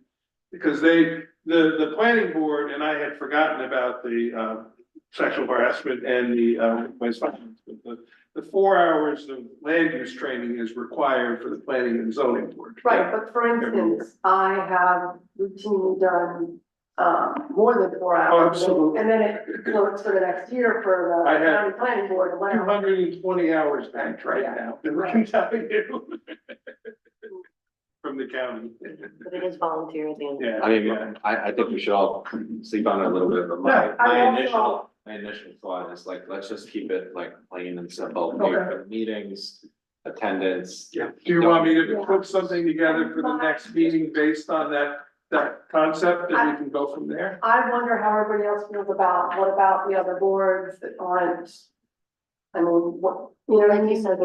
because the planning board, and I had forgotten about the sexual harassment and the waste finance, but the 4 hours of land use training is required for the planning and zoning board. Right, but for instance, I have routinely done, more than 4 hours. Oh, absolutely. And then it floats for the next year for I the have county planning board, or whatever. 220 hours banked right now, I can tell you. From the county. But it is volunteer at the end. Yeah. I mean, I think we should all sleep on it a little bit, but Yeah, my initial thought is like, let's just keep it like plain and simple. Here for the meetings, attendance. Do you want me to put something together for the next meeting based on that concept, and we can go from there? I wonder how everybody else feels about, what about the other boards that aren't, I mean, what, you know what I Like you mean? said,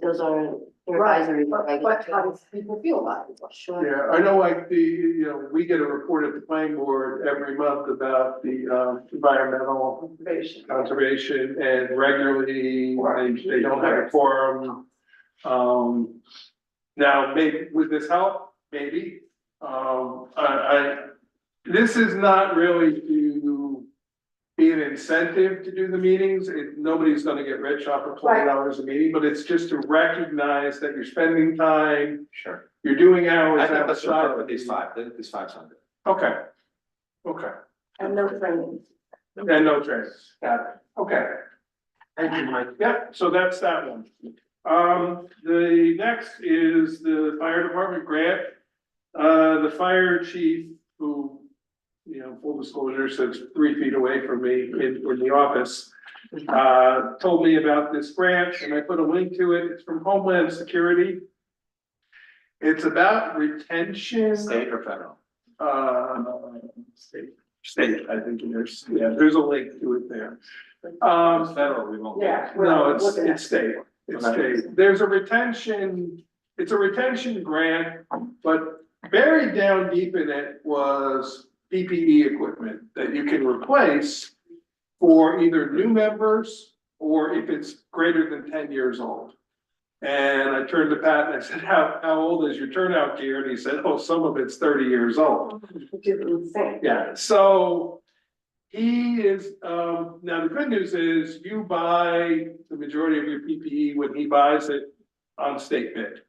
those are Right, advisory. but how does people feel about it? Sure. Yeah, I know like we get a report at the planning board every month about the environmental conservation, and regularly they don't have a quorum. Now, maybe with this help, maybe, this is not really to be an incentive to do the meetings. Nobody's gonna get rich off of $20 a meeting, but it's just to recognize that you're spending time, Sure. you're doing hours I think let's outside start of with these these. five, I think these five sound good. Okay. Okay, And no training. and no trainings, got it, okay. Thank you, Mike. Yep, so that's that one. The next is the fire department grant. The fire chief, who, you know, full disclosure, sits 3 feet away from me in the office, told me about this grant, and I put a link to it. It's from Homeland Security. It's about retention. State or federal? State, I think there's a link to it there. It's federal, we won't. Yeah. No, it's state, it's state. There's a retention, it's a retention grant, but buried down deep in it was PPE equipment that you can replace for either new members or if it's greater than 10 years old. And I turned to Pat and I said, how old is your turnout gear? And he said, oh, some of it's 30 years old. Which is insane. Yeah, so he is, now the good news is you buy the majority of your PPE when he buys it on state bid.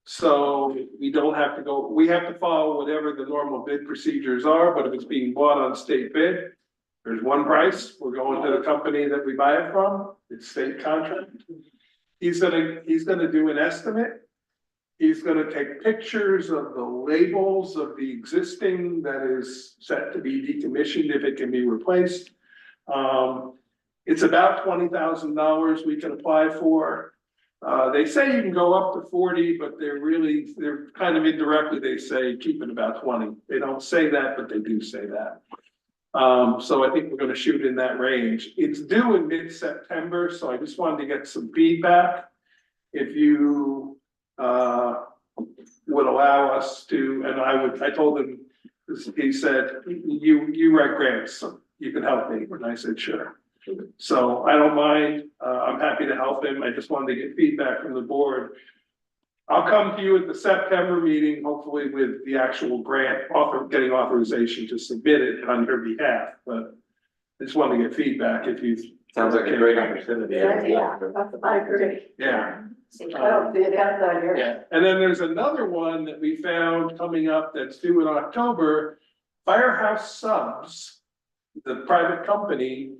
So we don't have to go, we have to follow whatever the normal bid procedures are, but if it's being bought on state bid, there's one price, we're going to the company that we buy it from, it's state contract. He's gonna do an estimate. He's gonna take pictures of the labels of the existing that is set to be decommissioned if it can be replaced. It's about $20,000 we can apply for. They say you can go up to 40, but they're kind of indirectly, they say keep it about 20. They don't say that, but they do say that. So I think we're gonna shoot in that range. It's due in mid-September, so I just wanted to get some feedback. If you, would allow us to, and I told him, he said, you write grants, so you can help me, and I said, sure. So I don't mind, I'm happy to help him, I just wanted to get feedback from the board. I'll come to you at the September meeting, hopefully with the actual grant getting authorization to submit it on your behalf, but I just wanted to get feedback if you. Sounds like a great opportunity. Yeah, I agree. Yeah. I don't see it outside here. Yeah, and then there's another one that we found coming up that's due in October. Firehouse Subs, the private company,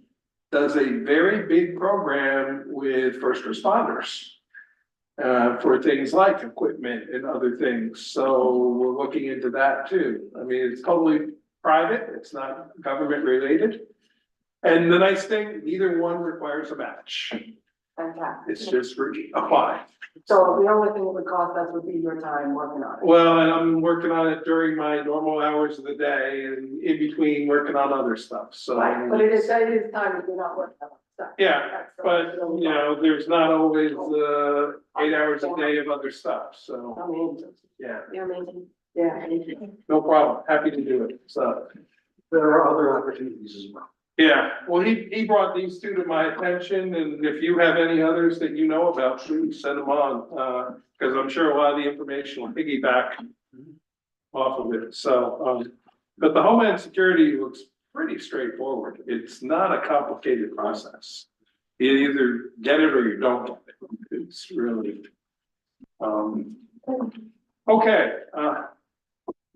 does a very big program with first responders. For things like equipment and other things, so we're looking into that too. I mean, it's totally private, it's not government related. And the nice thing, neither one requires a match, Fantastic. it's just apply. So the only thing it would cost us would be your time working on it. Well, and I'm working on it during my normal hours of the day and in between working on other stuff, so. Right, but it is time if you're not working on stuff. Yeah, That's the- but you know, there's not always 8 hours a day of other stuff, so, I mean, yeah, You're amazing. yeah. no problem, happy to do it, so. There are other opportunities as well. Yeah, well, he brought these two to my attention, and if you have any others that you know about, please send them on, because I'm sure a lot of the information will piggyback off of it, so, but the Homeland Security looks pretty straightforward. It's not a complicated process. You either get it or you don't get it. It's really, okay,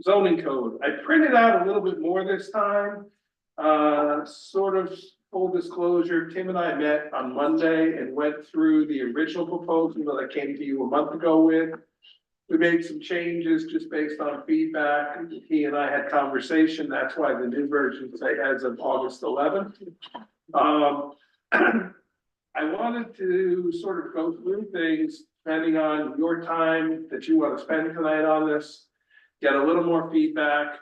zoning code. I printed out a little bit more this time. Sort of full disclosure, Tim and I met on Monday and went through the original proposal that I came to you a month ago with. We made some changes just based on feedback. He and I had conversation. That's why the new version say as of August 11th. I wanted to sort of go through things depending on your time that you want to spend tonight on this. Get a little more feedback,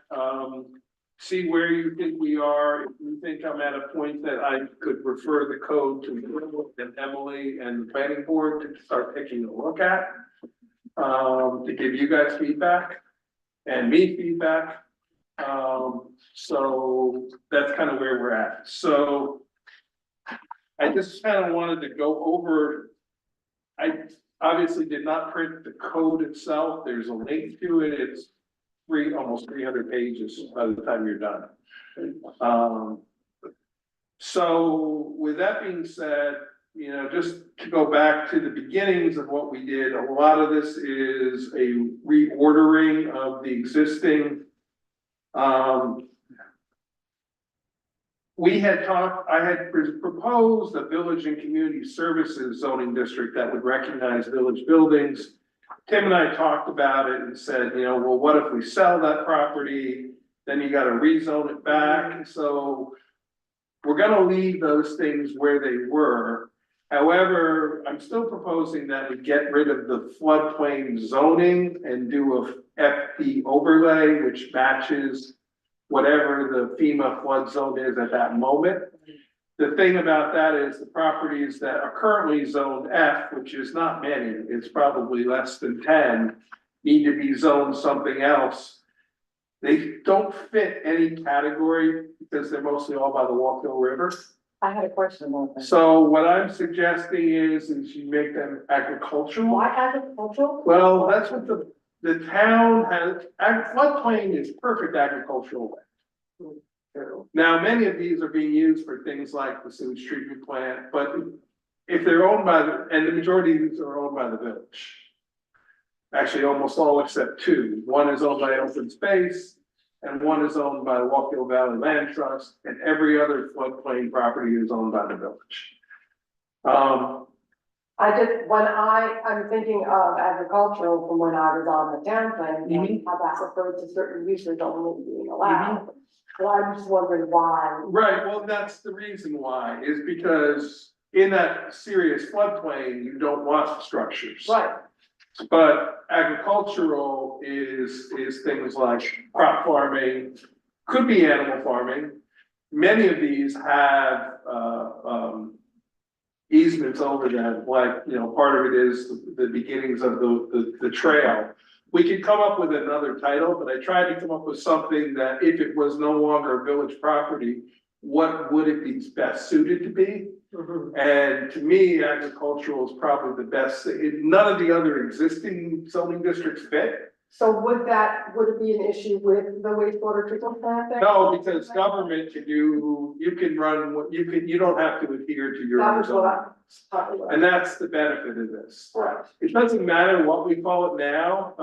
see where you think we are. If you think I'm at a point that I could refer the code to you and Emily and the planning board to start taking a look at. To give you guys feedback and me feedback. So that's kind of where we're at. So I just kind of wanted to go over. I obviously did not print the code itself. There's a link to it. It's almost 300 pages by the time you're done. So with that being said, you know, just to go back to the beginnings of what we did, a lot of this is a reordering of the existing. I had proposed a village and community services zoning district that would recognize village buildings. Tim and I talked about it and said, you know, well, what if we sell that property? Then you gotta rezone it back. So we're gonna leave those things where they were. However, I'm still proposing that we get rid of the floodplain zoning and do a FP overlay, which matches whatever the FEMA flood zone is at that moment. The thing about that is the properties that are currently zoned F, which is not many, it's probably less than 10, need to be zoned something else. They don't fit any category because they're mostly all by the Walkill River. I had a question about that. So what I'm suggesting is you make them agricultural. Why agricultural? Well, that's what the town has, floodplain is perfect agricultural land. Now, many of these are being used for things like the sewage treatment plant, but if they're owned by and the majority of these are owned by the village. Actually, almost all except two. One is owned by Open Space and one is owned by the Walkill Valley Land Trust, and every other floodplain property is owned by the village. I'm thinking of agricultural from when I was on the town plan, Mhm. how that referred to certain uses only being allowed. Well, I'm just wondering why. Right, well, that's the reason why, is because in that serious floodplain, you don't want structures. Right, But agricultural is things like crop farming, could be animal farming. Many of these have, easements over them, like, you know, part of it is the beginnings of the trail. We could come up with another title, but I tried to come up with something that if it was no longer village property, what would it be best suited to be? And to me, agricultural is probably the best, none of the other existing zoning districts fit. so would it be an issue with the wastewater treatment plant there? No, because government can do, you can run, you don't have to adhere to your That own was what zoning. I was talking about. And that's the benefit of this. Right. It doesn't matter what we call it now,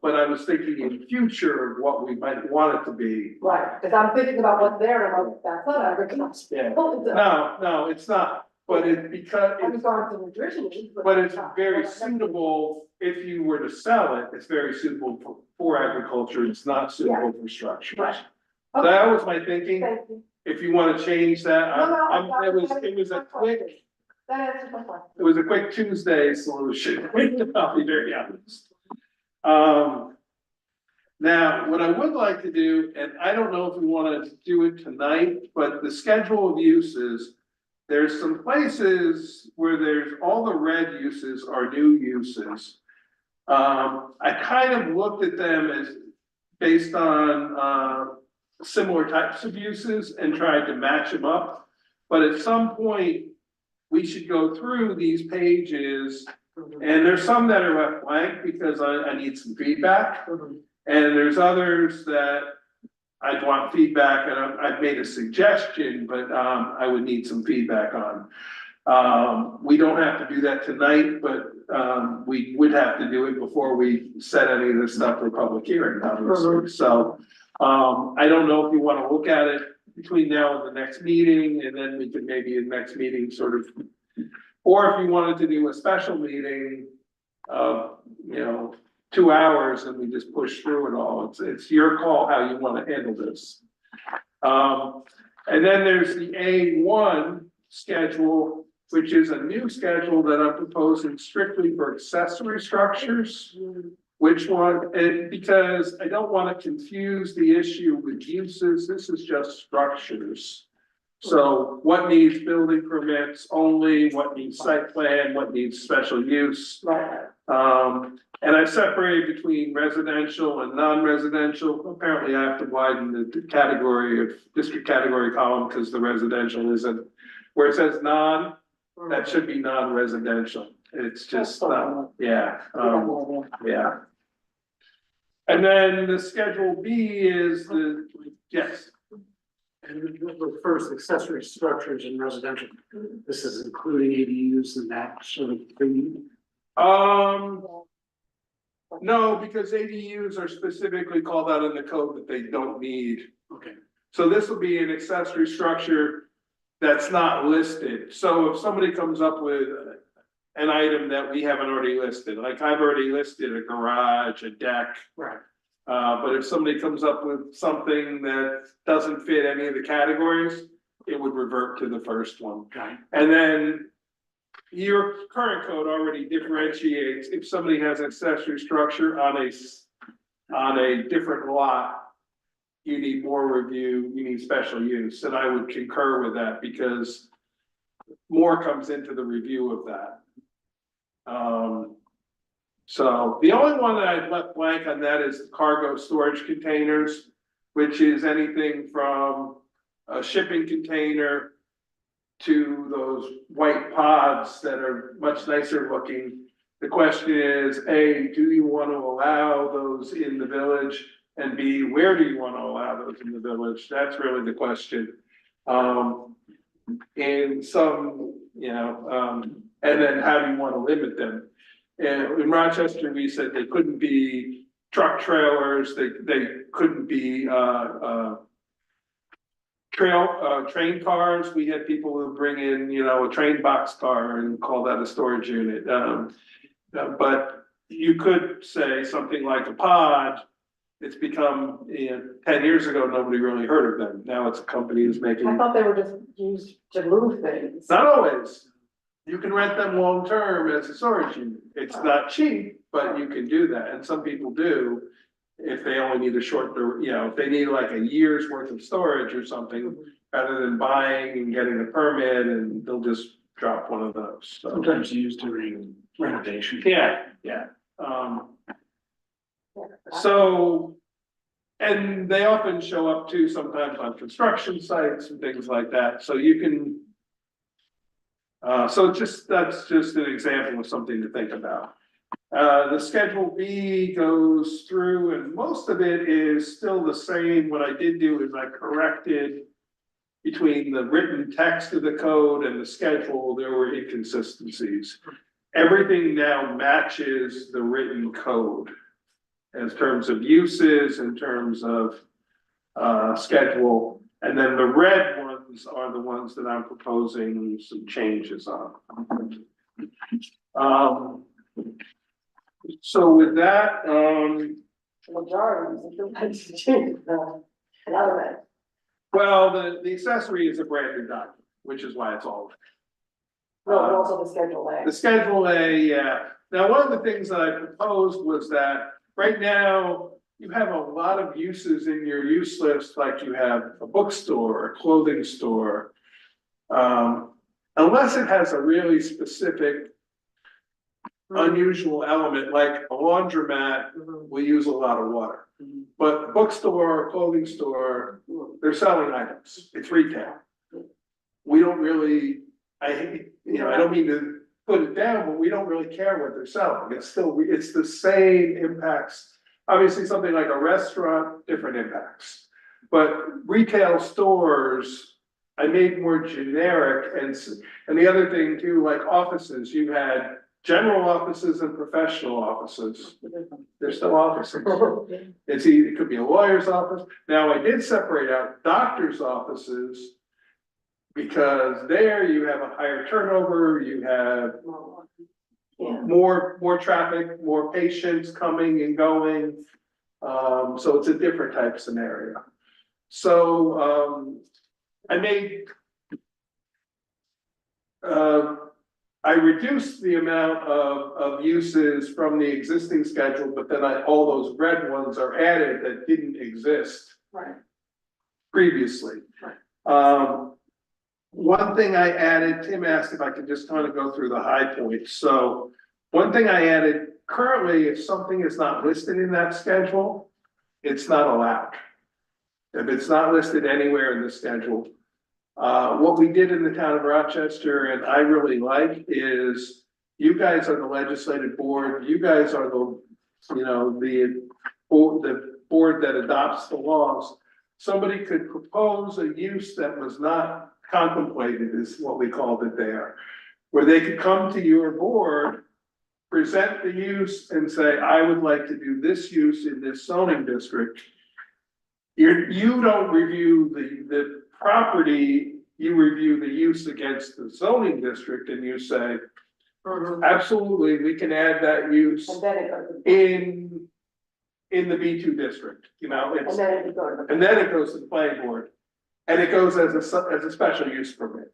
but I was thinking in future of what we might want it to be. Right, because I'm thinking about what's there, and I'm like, that's not agriculture. Yeah. Well, it's a- No, it's not, but it, because, I'm sorry for nutrition. but it's very suitable, if you were to sell it, it's very suitable for agriculture, it's not suitable for structures. Right. So Okay, that was my thinking, thank you. if you wanna change that, No, no, it was a quick, That answers my question. it was a quick Tuesday solution, I'll be very honest. Now, what I would like to do, and I don't know if we wanna do it tonight, but the schedule of uses. There's some places where there's, all the red uses are new uses. I kind of looked at them as based on, similar types of uses and tried to match them up. But at some point, we should go through these pages, and there's some that are left blank because I need some feedback. And there's others that I'd want feedback, and I've made a suggestion, but, I would need some feedback on. We don't have to do that tonight, but, we would have to do it before we set any of this stuff for public hearing, obviously. So, I don't know if you wanna look at it between now and the next meeting, and then we could maybe in the next meeting sort of, or if you wanted to do a special meeting, you know, 2 hours and we just push through it all. It's your call how you want to handle this. And then there's the A1 schedule, which is a new schedule that I'm proposing strictly for accessory structures. Which one, and because I don't want to confuse the issue with uses, this is just structures. So what needs building permits only, what needs site plan, what needs special use. And I've separated between residential and non-residential. Apparently I have to widen the category of district category column because the residential isn't, where it says non, that should be non-residential. It's just, yeah, yeah. And then the Schedule B is the, yes. And the first accessory structures in residential, this is including ADUs and that sort of thing. No, because ADUs are specifically called out in the code that they don't need. Okay. So this will be an accessory structure that's not listed. So if somebody comes up with an item that we haven't already listed, like I've already listed a garage, a deck. Right. But if somebody comes up with something that doesn't fit any of the categories, it would revert to the first one. Okay. And then your current code already differentiates if somebody has accessory structure on a different lot. You need more review, you need special use, and I would concur with that because more comes into the review of that. So the only one that I've left blank on that is cargo storage containers, which is anything from a shipping container to those white pods that are much nicer looking. The question is, A, do you want to allow those in the village? And B, where do you want to allow those in the village? That's really the question. In some, and then how do you want to limit them? And in Rochester, we said they couldn't be truck trailers, they couldn't be, train cars. We had people who bring in, a train box car and call that a storage unit. But you could say something like a pod it's become, 10 years ago, nobody really heard of them. Now it's a company who's making, I thought they were just used to move things. not always. You can rent them long-term as a storage unit. It's not cheap, but you can do that, and some people do. If they only need a short, if they need like a year's worth of storage or something, rather than buying and getting a permit, and they'll just drop one of those, so. Sometimes used during renovation. Yeah, yeah, so. And they often show up too, sometimes on construction sites and things like that, so you can. That's just an example of something to think about. The Schedule B goes through, and most of it is still the same. What I did do is I corrected between the written text of the code and the schedule, there were inconsistencies. Everything now matches the written code in terms of uses, in terms of schedule, and then the red ones are the ones that I'm proposing some changes on. So with that, Majority, is still had to change another way. well, the accessory is a brand new document, which is why it's all. No, and also the Schedule A. The Schedule A, yeah. Now, one of the things that I proposed was that right now you have a lot of uses in your use list, like you have a bookstore, a clothing store. Unless it has a really specific unusual element, like a laundromat, we use a lot of water. But bookstore, clothing store, they're selling items, it's retail. We don't really, I don't mean to put it down, but we don't really care what they're selling. It's still, it's the same impacts. Obviously, something like a restaurant, different impacts. But retail stores, I made more generic, and the other thing too, like offices, you had general offices and professional offices. They're still offices. It could be a lawyer's office. Now, I did separate out doctor's offices because there you have a higher turnover, you have more traffic, more patients coming and going. So it's a different type scenario. So, I reduced the amount of uses from the existing schedule, but then all those red ones are added that didn't exist Right. previously. One thing I added, Tim asked if I could just kind of go through the high points. So one thing I added, currently, if something is not listed in that schedule, it's not allowed. If it's not listed anywhere in the schedule. What we did in the town of Rochester, and I really like, is you guys are the legislative board, you guys are the board that adopts the laws. Somebody could propose a use that was not contemplated, is what we called it there, where they could come to your board, present the use and say, I would like to do this use in this zoning district. You don't review the property, you review the use against the zoning district, and you say, absolutely, we can add that use And then it goes. in the B2 district, And then it goes. and then it goes to the planning board. And it goes as a special use permit,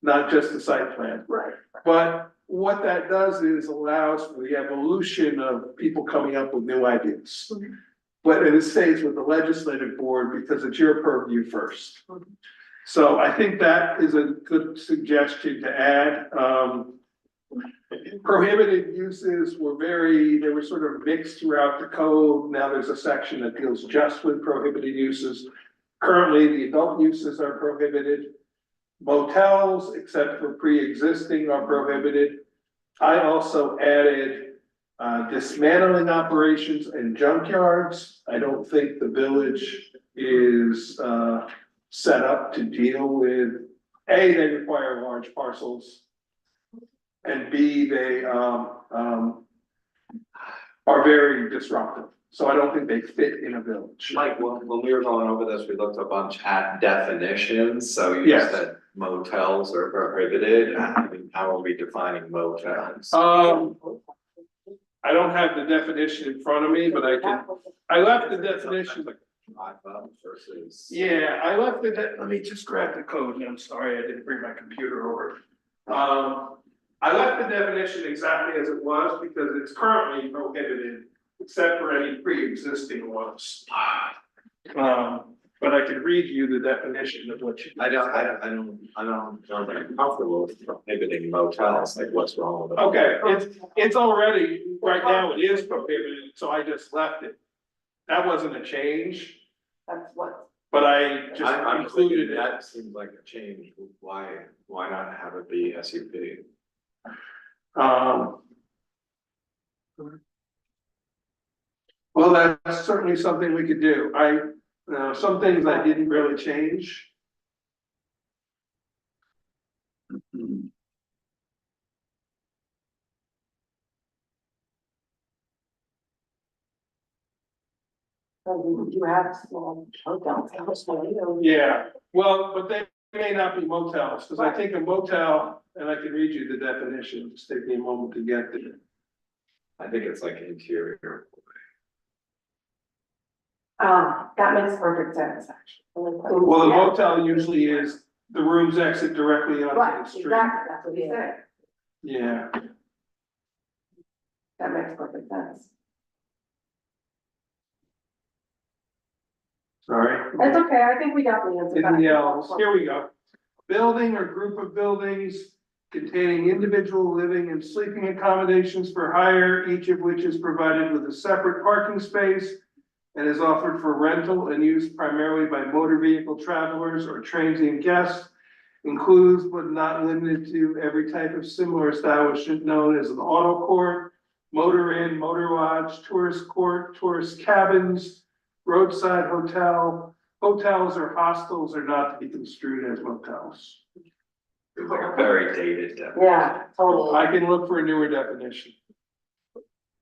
not just a site plan. Right. But what that does is allows for the evolution of people coming up with new ideas. But it stays with the legislative board because it's your purview first. So I think that is a good suggestion to add. Prohibited uses they were sort of mixed throughout the code. Now there's a section that deals just with prohibited uses. Currently, the adult uses are prohibited. Motels, except for pre-existing, are prohibited. I also added dismantling operations and junkyards. I don't think the village is set up to deal with, A, they require large parcels, and B, they are very disruptive. So I don't think they fit in a village. Mike, when we were going over this, we looked a bunch at definitions, so you Yes. said motels are prohibited. I mean, how are we defining motels? I I don't have the definition in front of me, but I left the definition. Versus. Yeah, I left it, let me just grab the code, and I'm sorry, I didn't bring my computer over. I left the definition exactly as it was, because it's currently prohibited, except for any pre-existing ones. But I could read you the definition of what you. I don't know that I'm comfortable with prohibiting motels, like what's wrong with it? Okay, it's already, right now it is prohibited, so I just left it. That wasn't a change, That's what, but I just I'm included thinking it. that seems like a change, why not have it be SUP? Well, that's certainly something we could do. Some things I didn't really change. you have small hotels, Yeah, well, but they may not be motels, because I think a motel, and I can read you the definition, just take me a moment to get there. I think it's like interior. That makes perfect sense, actually. Well, a motel usually is the rooms exit directly onto Right, the street. exactly, that's what he said, Yeah, that makes perfect sense. sorry. It's okay, I think we got the answer. In yells, here we go. Building or group of buildings containing individual living and sleeping accommodations for hire, each of which is provided with a separate parking space and is offered for rental and used primarily by motor vehicle travelers or transient guests, includes but not limited to every type of similar establishment known as an auto court, motor inn, motor lodge, tourist court, tourist cabins, roadside hotel. Hotels or hostels are not to be construed as motels. It's like a very dated definition. Yeah, totally. I can look for a newer definition.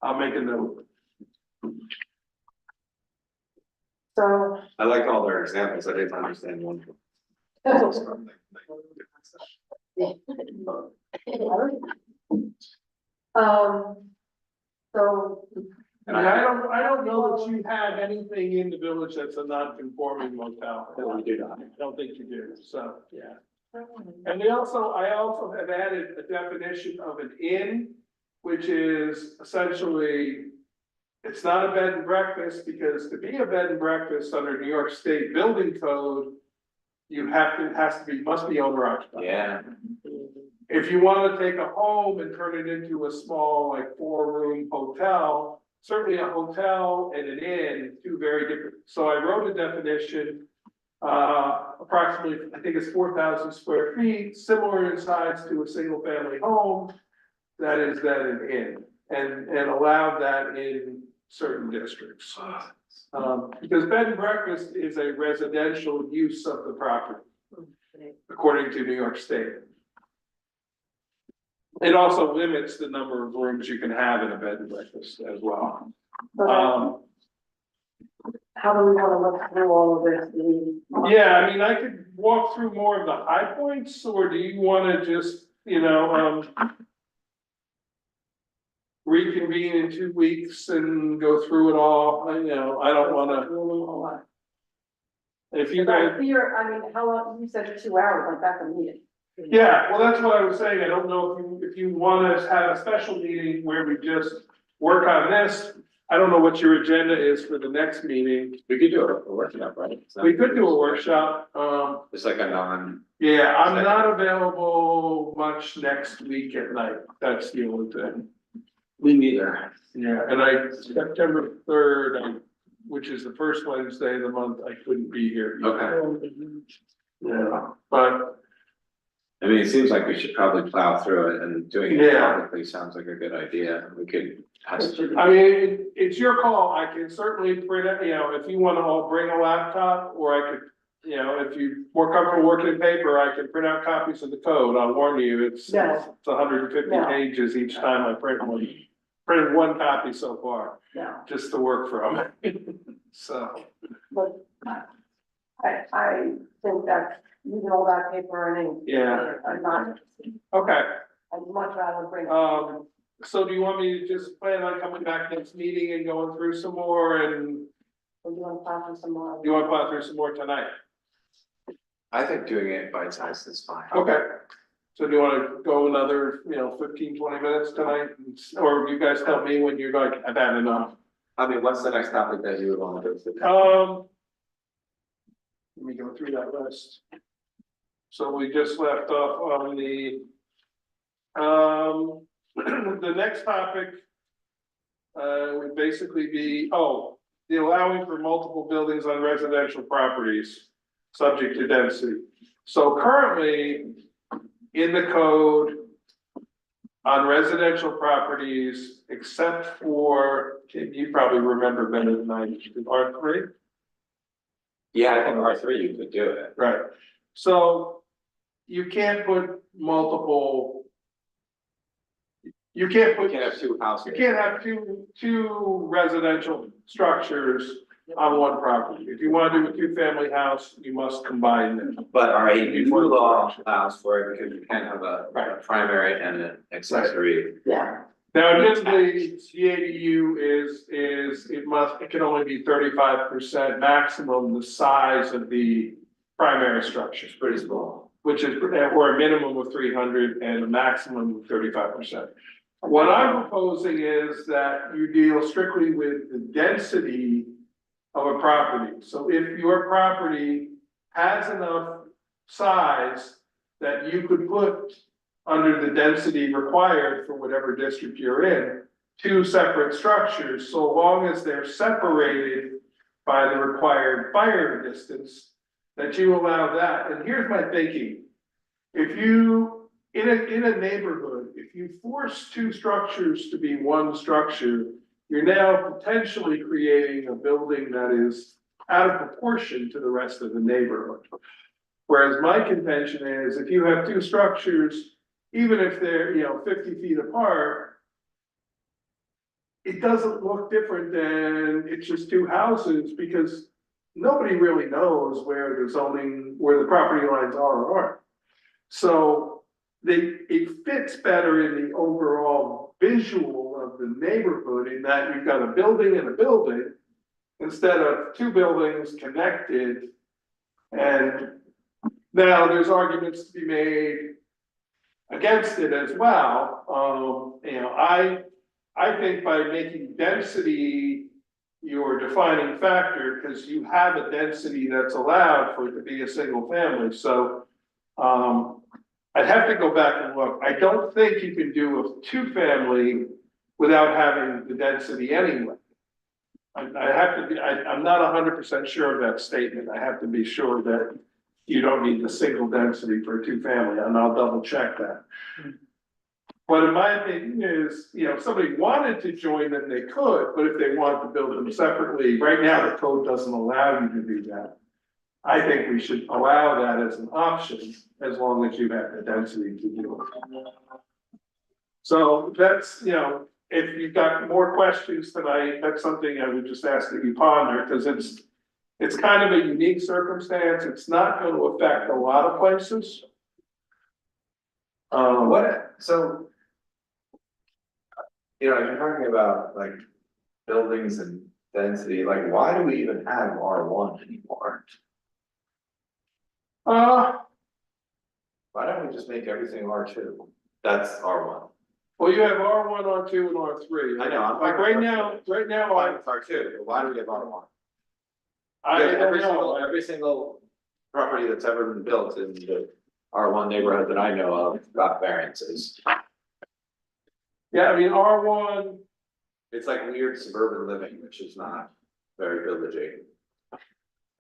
I'll make a note. So. I like all their examples, I didn't understand one. So. And I don't know that you have anything in the village that's a non-conforming motel. No, we do not. I don't think you do, so, yeah. And I also have added a definition of an inn, which is essentially, it's not a bed and breakfast, because to be a bed and breakfast under New York State Building Code, must be owner occupied. Yeah. If you want to take a home and turn it into a small, like 4-room hotel, certainly a hotel and an inn, two very different. So I wrote a definition, approximately, I think it's 4,000 square feet, similar in size to a single family home. That is then an inn, and allowed that in certain districts. Because bed and breakfast is a residential use of the property, according to New York State. It also limits the number of rooms you can have in a bed and breakfast as well. How do we want to look through all of this? Yeah, I mean, I could walk through more of the high points, or do you wanna just, reconvene in 2 weeks and go through it all? I don't wanna. If you guys, How long, you said 2 hours, like that's a meeting. yeah, well, that's what I was saying. I don't know if you wanna have a special meeting where we just work on this. I don't know what your agenda is for the next meeting. We could do a workshop, right? We could do a workshop, It's like a non. yeah, I'm not available much next week at night, that's the only thing. Me neither. Yeah, and September 3rd, which is the first Wednesday of the month, I couldn't be here. Okay. Yeah, but, I mean, it seems like we should probably plow through it, and doing it Yeah. publicly sounds like a good idea. We could. I mean, it's your call, I can certainly print it, if you wanna all bring a laptop, or I could, if you're more comfortable working in paper, I can print out copies of the code, I'll warn you, it's No. 150 No. pages each time I print one. Printed one copy so far, Yeah, just to work from, so. but I think that using all that paper and ink. Yeah. I'm not, Okay, I'd much rather bring. So do you want me to just plan on coming back next meeting and going through some more, and Or do you want to talk some more? do you want to plow through some more tonight? I think doing it bite sized is fine. Okay. So do you want to go another, 15, 20 minutes tonight, or you guys tell me when you're like, I've had enough? I mean, what's the next topic that you would want to do? Let me go through that list. So we just left off on the, the next topic would basically be, the allowing for multiple buildings on residential properties, subject to density. So currently, in the code, on residential properties, except for, Kim, you probably remember better than I do, R3? Yeah, I think R3, you could do it. Right, so you can't put multiple. You can't You put, can't have two houses. you can't have two residential structures on one property. If you wanna do a two-family house, you must combine them. But our new law allows for it because you can have a Right. primary and an accessory. Yeah. Now, additionally, the ADU is, it can only be 35% maximum the size of the primary structure. It's pretty small. Which is, or a minimum of 300 and a maximum of 35%. What I'm proposing is that you deal strictly with the density of a property. So if your property has enough size that you could put under the density required for whatever district you're in, two separate structures, so long as they're separated by the required fire distance, that you allow that. And here's my thinking. If you, in a neighborhood, if you force two structures to be one structure, you're now potentially creating a building that is out of proportion to the rest of the neighborhood. Whereas my contention is, if you have two structures, even if they're, 50 feet apart, it doesn't look different than it's just two houses, because nobody really knows where the property lines are or aren't. So it fits better in the overall visual of the neighborhood, in that you've got a building and a building instead of two buildings connected. And now there's arguments to be made against it as well. I think by making density your defining factor, because you have a density that's allowed for it to be a single family, so I'd have to go back and look. I don't think you can do a two-family without having the density anyway. I have to be, I'm not 100% sure of that statement. I have to be sure that you don't need the single density for a two-family, and I'll double check that. But in my opinion is, if somebody wanted to join them, they could, but if they wanted to build them separately, right now the code doesn't allow you to do that. I think we should allow that as an option, as long as you have the density to do it. So that's, if you've got more questions tonight, that's something I would just ask that you ponder, because it's kind of a unique circumstance. It's not going to affect a lot of places. You're talking about like buildings and density, like why do we even have R1 anymore? Why don't we just make everything R2? That's R1. Well, you have R1, R2, and R3. I know, I'm Like right now, Why it's R2, but why do we have R1? I Because don't know. every single property that's ever been built in the R1 neighborhood that I know of got variances. Yeah, I mean, R1, It's like weird suburban living, which is not very villagey.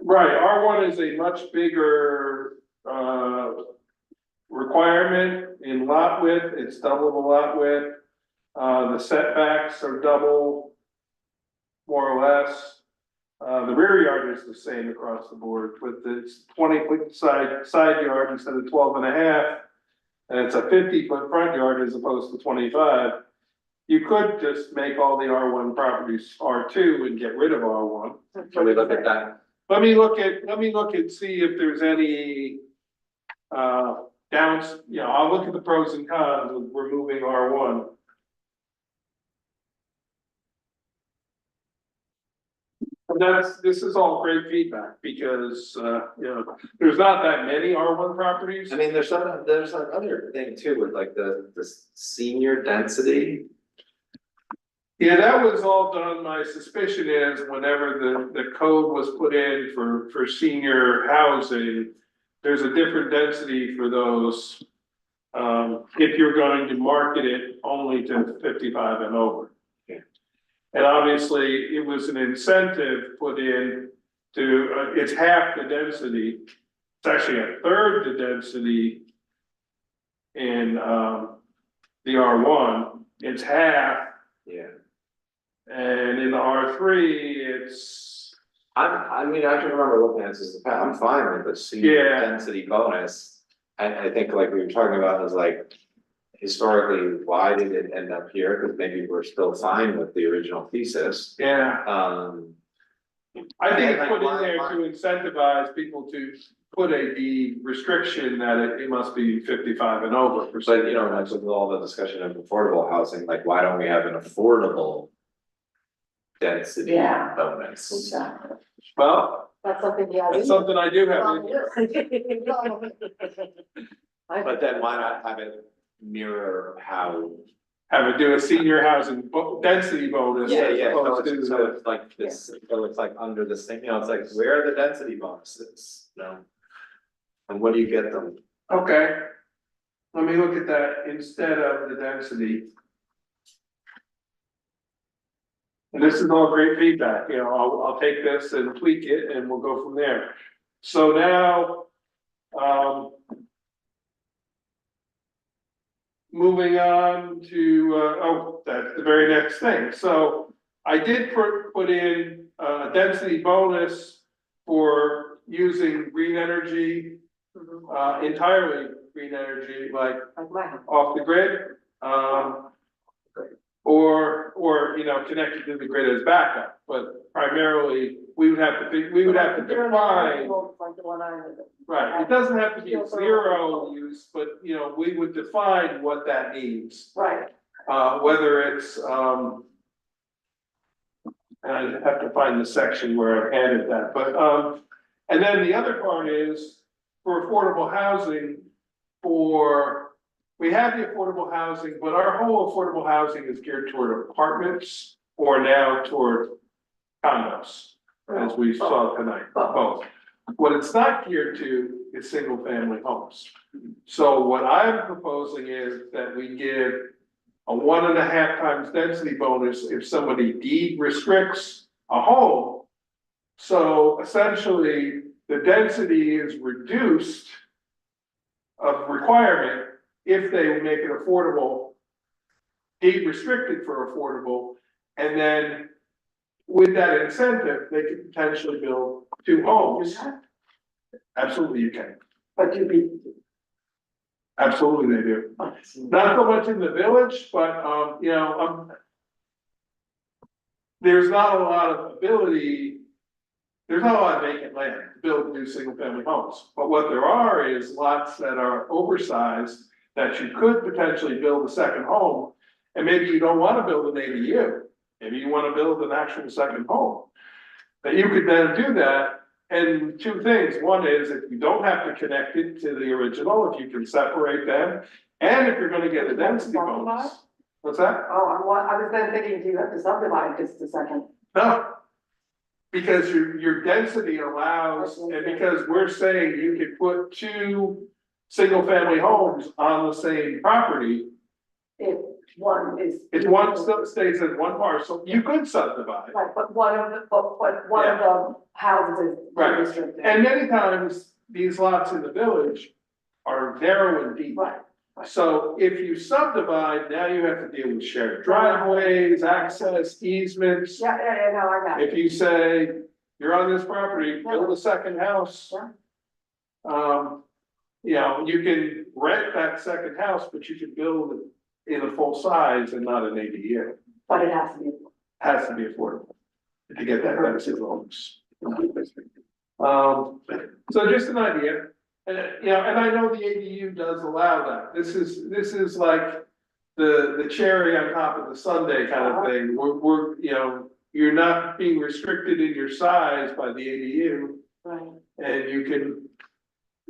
right, R1 is a much bigger, requirement in lot width. It's double the lot width. The setbacks are double, more or less. The rear yard is the same across the board, with its 20-foot side yard instead of 12.5. And it's a 50-foot front yard as opposed to 25. You could just make all the R1 properties R2 and get rid of R1. Can we look at that? Let me look at, see if there's any, I'll look at the pros and cons of removing R1. this is all great feedback because, there's not that many R1 properties. I mean, there's like other thing too with like the senior density. Yeah, that was all done, my suspicion is whenever the code was put in for senior housing, there's a different density for those. If you're going to market it only to 55 and over. Yeah. And obviously, it was an incentive put in to, it's half the density. It's actually a third the density in, the R1, it's half. Yeah. And in the R3, it's, I mean, I can remember looking at this, I'm fine with the senior Yeah. density bonus. I think like we were talking about is like, historically, why did it end up here? Because maybe we're still fine with the original thesis. yeah, I think it's like, put in why- there to incentivize people to put the restriction that it must be 55 and over. But you know, that's with all the discussion of affordable housing, like, why don't we have an affordable density Yeah. bonus? Exactly. Well, That's something, yeah. that's something I do have. On in the here. list. But then why not have it mirror how? Have it do a senior housing density bonus. Yeah, as yeah, so opposed to it's, so it's like this, so it's like under this thing, it's like, where are the density bonuses, And what do you get them? Okay. Let me look at that instead of the density. And this is all great feedback, I'll take this and tweak it and we'll go from there. So now, moving on to, that's the very next thing. So I did put in a density bonus for using green energy, entirely green energy, like Like my house. off the grid. Or, connected to the grid as backup, but primarily, we would have to define, Like the one I live in. right, it doesn't have to be zero use, but, we would define what that means. Right. Whether it's, and I have to find the section where I added that, but, and then the other part is for affordable housing, we have the affordable housing, but our whole affordable housing is geared toward apartments or now toward condos, as we saw tonight, both. What it's not geared to is single family homes. So what I'm proposing is that we give a 1.5 times density bonus if somebody deed restricts a home. So essentially, the density is reduced of requirement if they make it affordable, deed restricted for affordable, and then with that incentive, they could potentially build 2 homes. Absolutely you can, But you be. absolutely they do. Not so much in the village, but, there's not a lot of ability. There's not a lot of vacant land to build new single family homes, but what there are is lots that are oversized that you could potentially build a second home. And maybe you don't want to build an ADU, maybe you want to build an actual second home. That you could then do that, and 2 things, one is if you don't have to connect it to the original, if you can separate them. And if you're gonna get a density bonus. What's that? Oh, I was then thinking, do you have to subdivide just a second? No. Because your density allows, and because we're saying you could put 2 single family homes on the same property. If one is. If one still stays in one parcel, you could subdivide. Right, but one of the houses is Right. restricted. And many times, these lots in the village are narrow and deep. Right. So if you subdivide, now you have to deal with shared driveways, access, easements. Yeah, no, I got it. If you say, you're on this property, build a second house. Yeah. You can rent that second house, but you can build it in a full size and not an ADU. But it has to be. Has to be affordable to get that density bonus. So just an idea, and I know the ADU does allow that, this is like the cherry on top of the sundae kind of thing, we're you're not being restricted in your size by the ADU, Right. and you can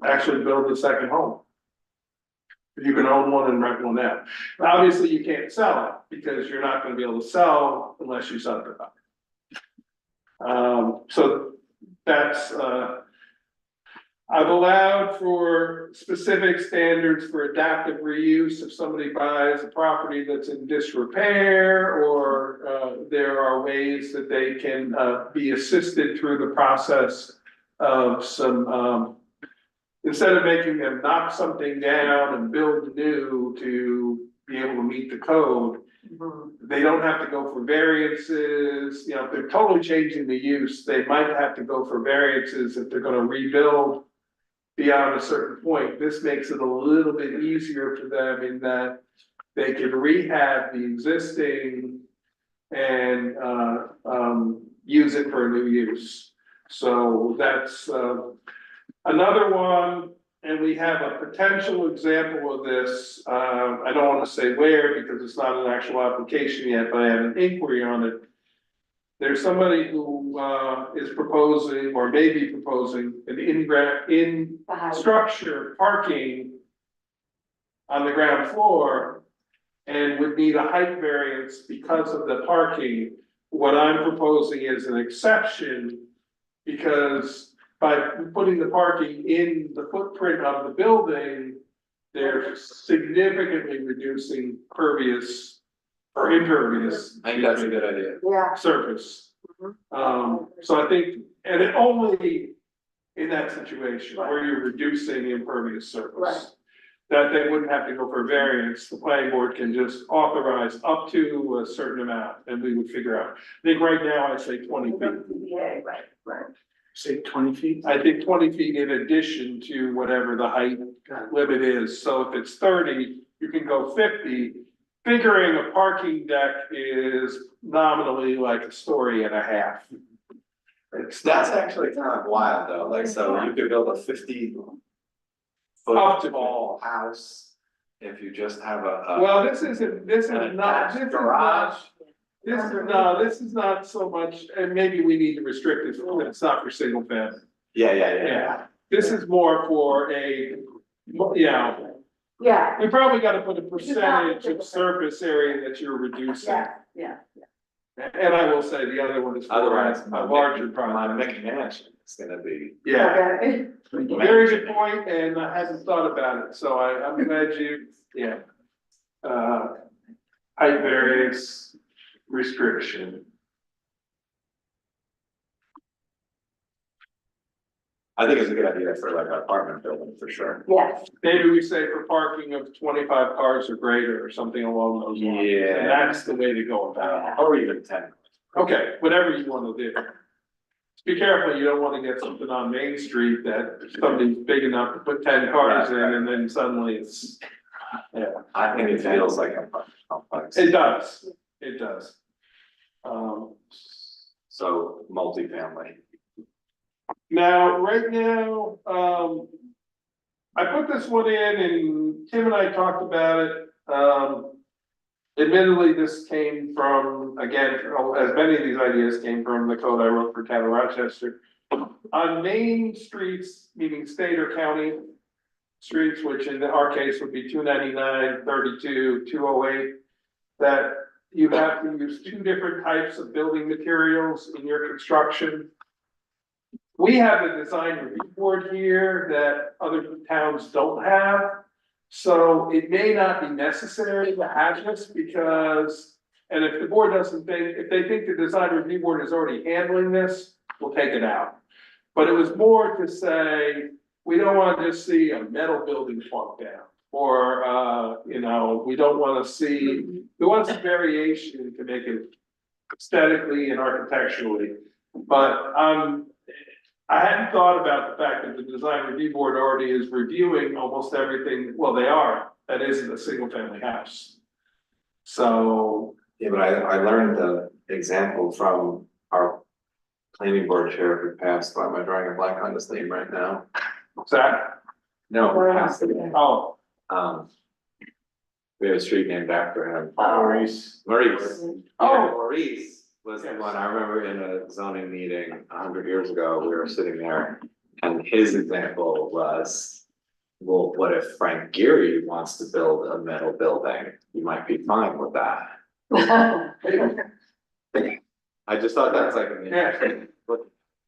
actually build a second home. You can own one and rent one out. Now, obviously, you can't sell it, because you're not gonna be able to sell unless you subdivide. So that's, I've allowed for specific standards for adaptive reuse. If somebody buys a property that's in disrepair, or there are ways that they can be assisted through the process of some, instead of making them knock something down and build new to be able to meet the code, they don't have to go for variances. You know, if they're totally changing the use, they might have to go for variances if they're gonna rebuild beyond a certain point. This makes it a little bit easier for them in that they can rehab the existing and use it for a new use. So that's another one. And we have a potential example of this. I don't want to say where, because it's not an actual application yet, but I have an inquiry on it. There's somebody who is proposing, or may be proposing, an in-structure parking on the ground floor, and would need a height variance because of the parking. What I'm proposing is an exception, because by putting the parking in the footprint of the building, they're significantly reducing pervious or impervious. I think that's a good idea. Yeah. Surface. So I think, and it only in that situation where you're reducing impervious surface. Right. That they wouldn't have to go for variance, the planning board can just authorize up to a certain amount, and we would figure out. I think right now I say 20 feet. Yeah, right. Say 20 feet? I think 20 feet in addition to whatever the height limit is, so if it's 30, you can go 50. Figuring a parking deck is nominally like a story and a half. That's actually kind of wild though, like, so you could build a 50-foot Up to- tall house if you just have a. Well, this is not, this attached is garage. not, this is not so much, and maybe we need to restrict it, it's not for single family. Yeah. This is more for a, yeah, Yeah, we probably gotta put a percentage of surface area that you're reducing. yeah. And I will say the other one is for Otherwise, a larger my project. McMansion is gonna be. Yeah, Okay. very good point, and I hadn't thought about it, so I'm glad you, yeah. Height variance restriction. I think it's a good idea for like an apartment building for sure. Yes, Maybe we say for parking of 25 cars or greater, or something along those lines. Yeah. And that's the way to go about it. Or even 10. Okay, whatever you wanna do. Just be careful, you don't wanna get something on Main Street that somebody's big enough to put 10 cars in, and then suddenly it's, yeah, I think it feels like a complex. it does. So multifamily. Now, right now, I put this one in and Tim and I talked about it. Admittedly, this came from, again, as many of these ideas came from the code I wrote for town of Rochester. On main streets, meaning state or county streets, which in our case would be 299, 32, 208, that you have to use two different types of building materials in your construction. We have a design review board here that other towns don't have. So it may not be necessary to have this because, and if the board doesn't think, if they think the design review board is already handling this, we'll take it out. But it was more to say, we don't want to just see a metal building plunked down. Or, we don't want to see, we want some variation to make it aesthetically and architecturally. But, I hadn't thought about the fact that the design review board already is reviewing almost everything, well, they are, that isn't a single family house. So, Yeah, but I learned the example from our planning board chair who passed. Why am I drawing a blank on his name right now? Zach, No, passed. oh, We have a street named after him. Oh. Maurice. Oh. Yeah, Maurice was the one, I remember in a zoning meeting 100 years ago, we were sitting there. And his example was, well, what if Frank Gehry wants to build a metal building? You might be fine with that. I just thought that's like.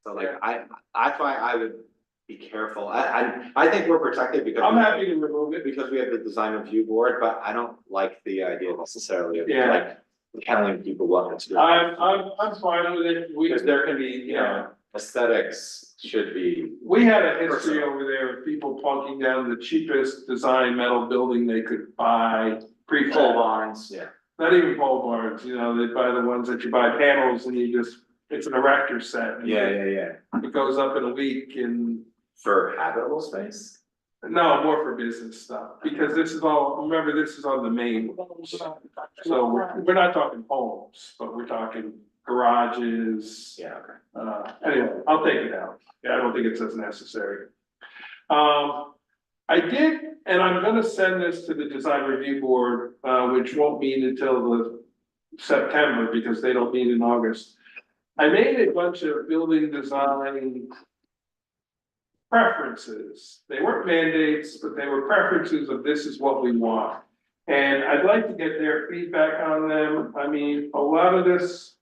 So like, that's why I would be careful. I think we're protected because. I'm happy to remove it. Because we have the design review board, but I don't like the idea necessarily of Yeah. like telling people what to do. I'm fine with it. Because there can be, you know, aesthetics should be. We had a history over there of people plunking down the cheapest design metal building they could buy, Pole pre-pole barns, yeah. not even pole barns, you know, they buy the ones that you buy panels and you just, it's an erector set. and Yeah. It goes up in a week and, For habitable space? no, more for business stuff, because this is all, remember, this is on the main. So we're not talking homes, but we're talking garages. Yeah, okay. Anyway, I'll take it out. Yeah, I don't think it's as necessary. I did, and I'm gonna send this to the design review board, which won't meet until the September, because they don't meet in August. I made a bunch of building design preferences. They weren't mandates, but they were preferences of this is what we want. And I'd like to get their feedback on them. I mean, a lot of this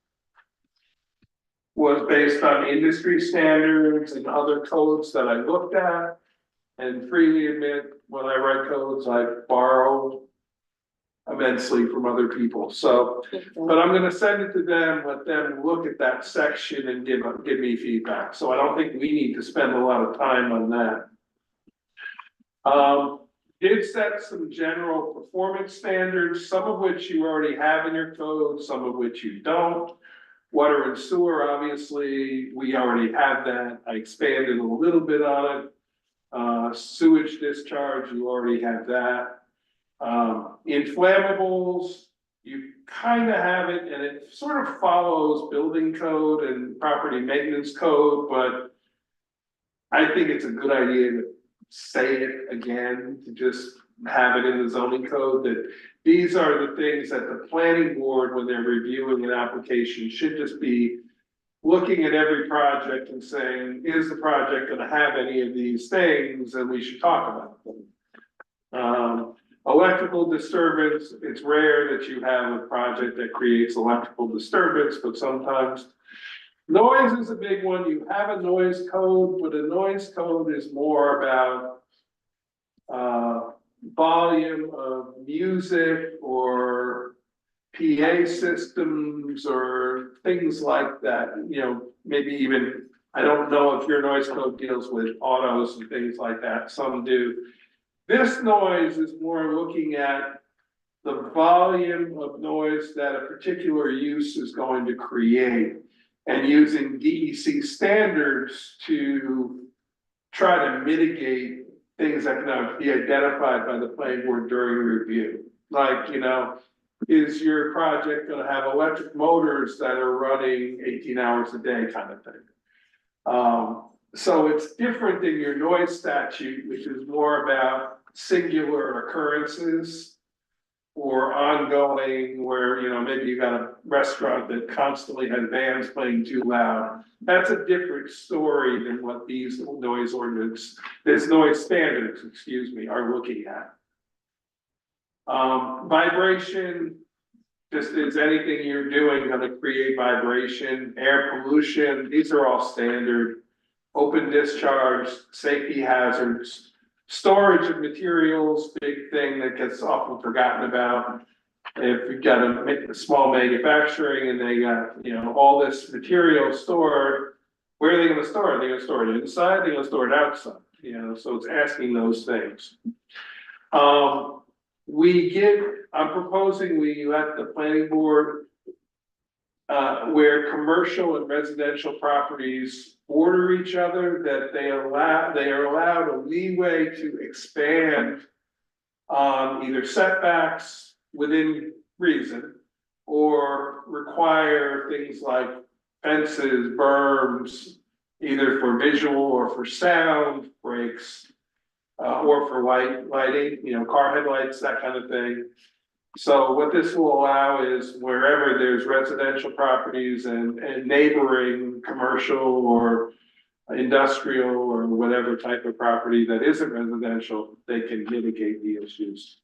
was based on industry standards and other codes that I looked at. And freely admit, when I write codes, I borrow immensely from other people, so. But I'm gonna send it to them, let them look at that section and give me feedback, so I don't think we need to spend a lot of time on that. Did set some general performance standards, some of which you already have in your code, some of which you don't. Water and sewer, obviously, we already have that, I expanded a little bit on it. Sewage discharge, you already have that. Inflammables, you kind of have it, and it sort of follows building code and property maintenance code, but I think it's a good idea to say it again, to just have it in the zoning code, that these are the things that the planning board, when they're reviewing an application, should just be looking at every project and saying, is the project gonna have any of these things, and we should talk about them. Electrical disturbance, it's rare that you have a project that creates electrical disturbance, but sometimes. Noise is a big one, you have a noise code, but a noise code is more about volume of music or PA systems or things like that, you know, maybe even, I don't know if your noise code deals with autos and things like that, some do. This noise is more looking at the volume of noise that a particular use is going to create and using DEC standards to try to mitigate things that can be identified by the planning board during review. Like, you know, is your project gonna have electric motors that are running 18 hours a day kind of thing? So it's different than your noise statute, which is more about singular occurrences or ongoing, where, you know, maybe you got a restaurant that constantly has bands playing too loud. That's a different story than what these noise standards, excuse me, are looking at. Vibration, just is anything you're doing gonna create vibration, air pollution, these are all standard. Open discharge, safety hazards, storage of materials, big thing that gets often forgotten about. If you've got a small manufacturing and they got, you know, all this material stored, where are they gonna store it? They're gonna store it inside, they're gonna store it outside, you know, so it's asking those things. I'm proposing we let the planning board, where commercial and residential properties border each other, that they are allowed a leeway to expand on either setbacks within reason, or require things like fences, berms, either for visual or for sound breaks, or for lighting, you know, car headlights, that kind of thing. So what this will allow is wherever there's residential properties and neighboring commercial or industrial or whatever type of property that isn't residential, they can mitigate the issues.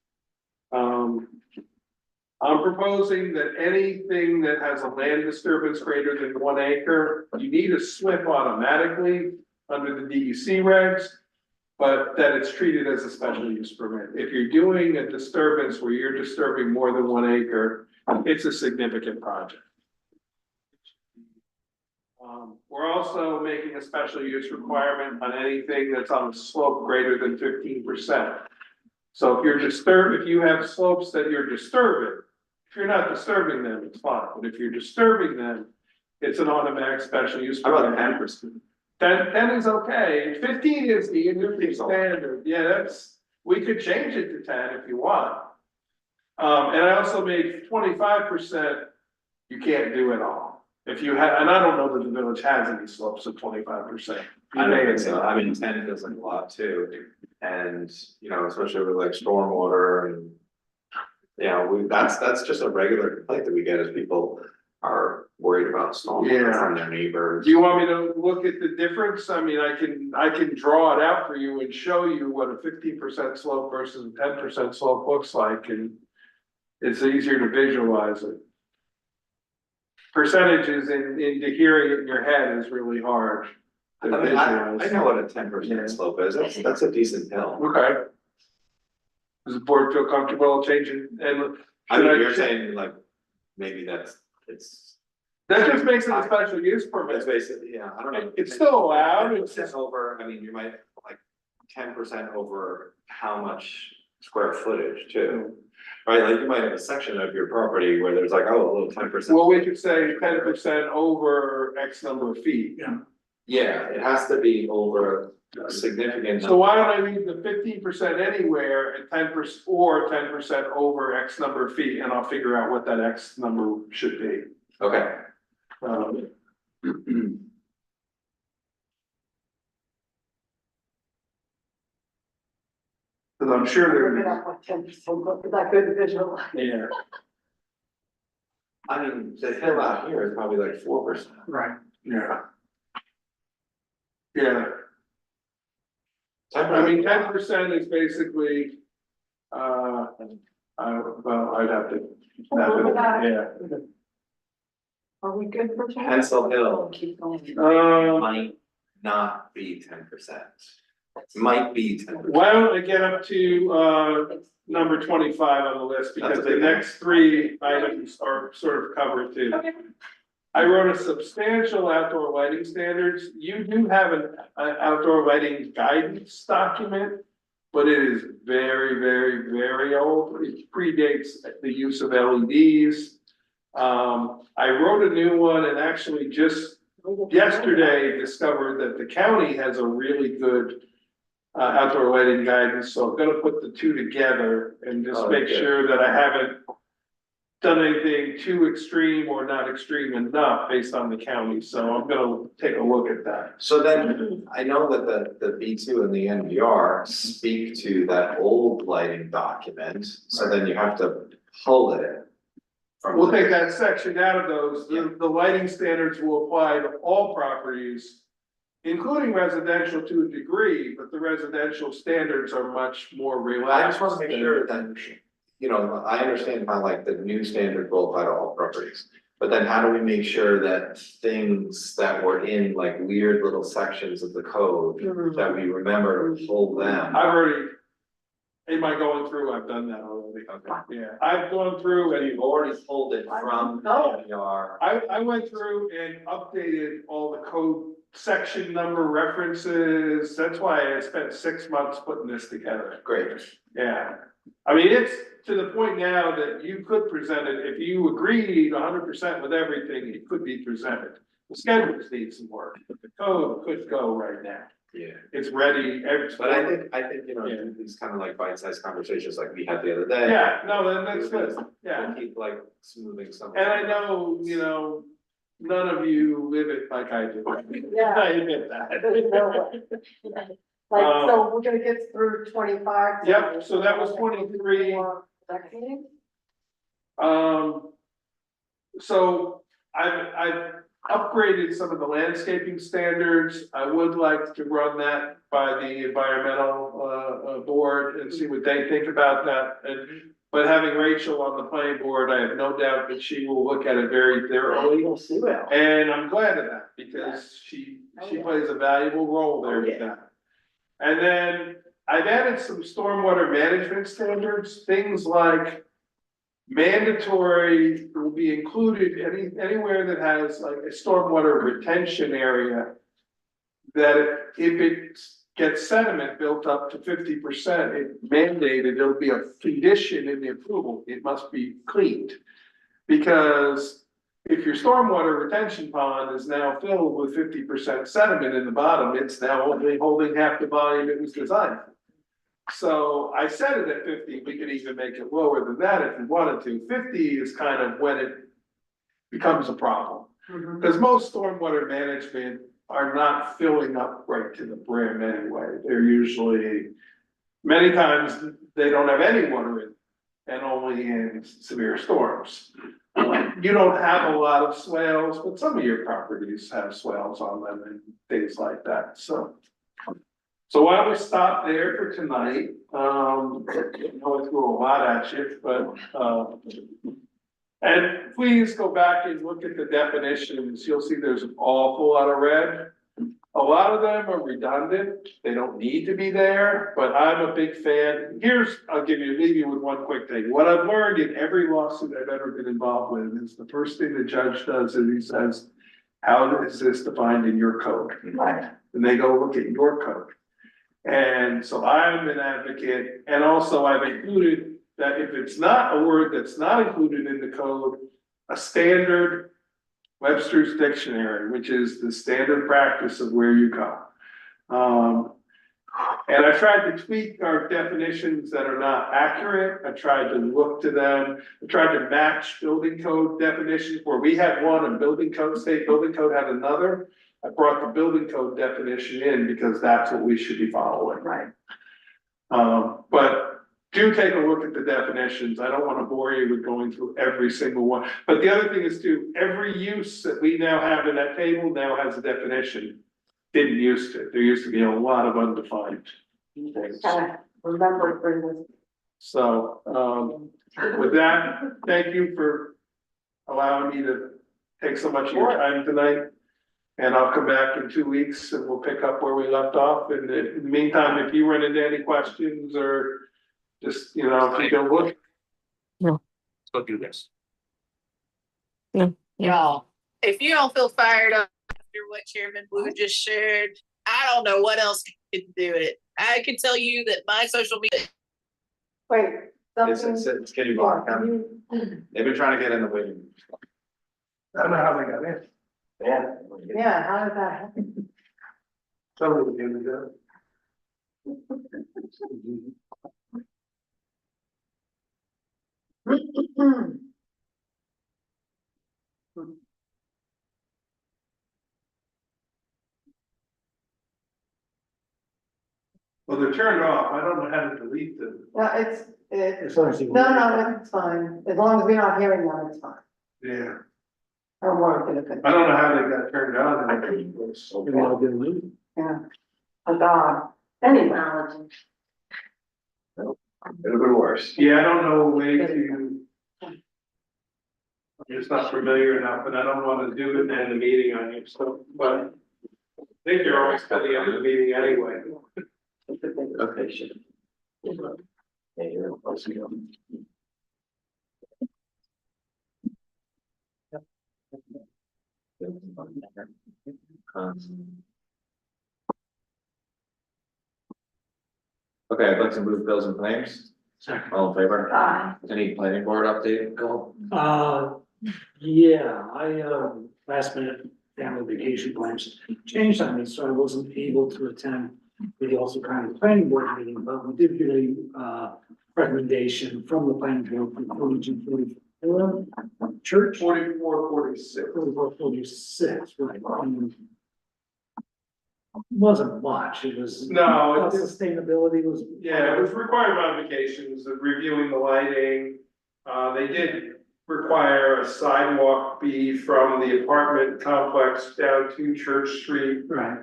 I'm proposing that anything that has a land disturbance greater than 1 acre, you need a SWIP automatically under the DEC regs, but that it's treated as a special use permit. If you're doing a disturbance where you're disturbing more than 1 acre, it's a significant project. We're also making a special use requirement on anything that's on a slope greater than 15%. So if you have slopes that you're disturbing, if you're not disturbing them, it's fine, but if you're disturbing them, it's an automatic special use. How about 10%? 10 is okay, 15 is the industry standard, yeah, we could change it to 10 if you want. And I also made 25%, you can't do it all. If you have, and I don't know that the village has any slopes of 25%. I don't think so, I mean, 10 feels like a lot too, and, you know, especially with like stormwater and. You know, that's just a regular complaint that we get is people are worried about stormwater Yeah. from their neighbors. Do you want me to look at the difference? I mean, I can draw it out for you and show you what a 15% slope versus a 10% slope looks like, and it's easier to visualize it. Percentages into hearing it in your head is really hard I to mean, I visualize. know what a 10% Yeah. slope is, that's a decent hill. Okay. Does the board feel comfortable changing and? I mean, should you're saying like, maybe it's. That just makes it a special use permit. It's basically, yeah, I don't know. It's still allowed, it's 10% just, over, I mean, you might like 10% over how much square footage too. Right, like you might have a section of your property where there's like, oh, a little 10%. well, we could say 10% over X number of feet. Yeah. Yeah, it has to be over a significant. So why don't I leave the 15% anywhere at 10% or 10% over X number of feet, and I'll figure out what that X number should be. Okay. Cause I'm sure Look it there, up with 10%, look at that good visual. yeah, I mean, the hill out here is probably like 4%. Right. yeah. Yeah, I mean, 10% is basically, well, I'd have to. Yeah. Are we good for 10? Pencil Hill. Keep going. Might not be 10%. Might be 10%. Why don't I get up to, number 25 on the list, because That's a the big one. next 3 items are sort of covered too. Okay. I wrote a substantial outdoor lighting standards. You do have an outdoor lighting guidance document, but it is very, very, very old. It predates the use of LEDs. I wrote a new one and actually just yesterday discovered that the county has a really good outdoor lighting guidance, so I'm gonna put the two together and just Oh, make okay. sure that I haven't done anything too extreme or not extreme enough based on the county, so I'm gonna take a look at that. So then, I know that the B2 and the NVR speak to that old lighting document, so then you have to pull it. From We'll take that section out of those, the lighting standards will apply to all properties, including residential to a degree, but the residential standards are much more relaxed. I just wanna make sure that, you know, I understand how like the new standard will apply to all properties. But then how do we make sure that things that were in like weird little sections of the code, that we remember to pull them? I've already, in my going through, I've done that already. Okay. Yeah, I've gone through So and you've already pulled it from the Oh. NVR. I went through and updated all the code section number references. That's why I spent 6 months putting this together. Great. Yeah, I mean, it's to the point now that you could present it, if you agreed 100% with everything, it could be presented. The schedules need some work, but the code could go right now. Yeah. It's ready, But I think, you know, Yeah. these kind of like bite-sized conversations like we had the other day. Yeah, no, then that's good, yeah. We'll keep like smoothing some. And I know, you know, none of you live it like I do. Yeah. I admit There's no that. way. Like, so we're gonna get through 25. Yep, so that was 23. Next meeting? So I've upgraded some of the landscaping standards. I would like to run that by the environmental, board and see what they think about that. But having Rachel on the planning board, I have no doubt that she will look at it very thoroughly. Yes, you will. And I'm glad of that because she plays a valuable role there with that. And then I've added some stormwater management standards, things like mandatory will be included anywhere that has like a stormwater retention area. That if it gets sediment built up to 50%, it mandated, there'll be a condition in the approval, it must be cleaned. Because if your stormwater retention pond is now filled with 50% sediment in the bottom, it's now only holding half the volume it was designed for. So I set it at 50, we could even make it lower than that if we wanted to. 50 is kind of when it becomes a problem. Because most stormwater management are not filling up right to the brim anyway. They're usually, many times, they don't have any water in, and only in severe storms. You don't have a lot of swales, but some of your properties have swales on them and things like that, so. So why don't we stop there for tonight? I know I threw a lot at you, but, and please go back and look at the definitions. You'll see there's an awful lot of red. A lot of them are redundant. They don't need to be there, but I'm a big fan. I'll leave you with one quick thing. What I've learned in every lawsuit I've ever been involved with is the first thing the judge does is he says, how is this defined in your code? Right. And they go look at your code. And so I'm an advocate, and also I've included that if it's not a word that's not included in the code, a standard Webster's dictionary, which is the standard practice of where you go. And I tried to tweak our definitions that are not accurate. I tried to look to them. I tried to match building code definitions where we had one and state building code had another. I brought the building code definition in because that's what we should be following. Right. But do take a look at the definitions. I don't want to bore you with going through every single one. But the other thing is too, every use that we now have in that table now has a definition. Didn't used to. There used to be a lot of undefined things. Remember, bring this. So, with that, thank you for allowing me to take so much of your time tonight. And I'll come back in 2 weeks and we'll pick up where we left off. And in the meantime, if you run into any questions or just, if you can look. Let's go do this. Y'all, if you don't feel fired up after what Chairman Blue just shared, I don't know what else can do it. I can tell you that my social media. Wait, something. It's Kitty Bar. They've been trying to get in the waiting. I don't know how they got in. Yeah, how did that happen? Somebody was doing the Well, they're turned off. I don't know how to delete them. No, it's fine. As long as we're not hearing them, it's fine. Yeah. I don't want to get I don't know how they got turned on. Yeah. Oh, God. Anyway. It'll be worse. Yeah, I don't know a way to. I'm just not familiar enough, and I don't want to do it in the meeting on you, so, but. I think you're always at the end of the meeting anyway. Okay, shit. Yeah, you're close to go. Okay, I'd like to move bills and claims. All in favor? Aye. Any planning board update? Go. Yeah, last minute family vacation plans changed on me, so I wasn't able to attend the also kind of planning board meeting, but we did get a recommendation from the planning board for 4244 church. 4446. 4446, right. Wasn't much, it was. No, it's- Sustainability was. Yeah, it was required modifications of reviewing the lighting. They did require a sidewalk be from the apartment complex down to Church Street. Right.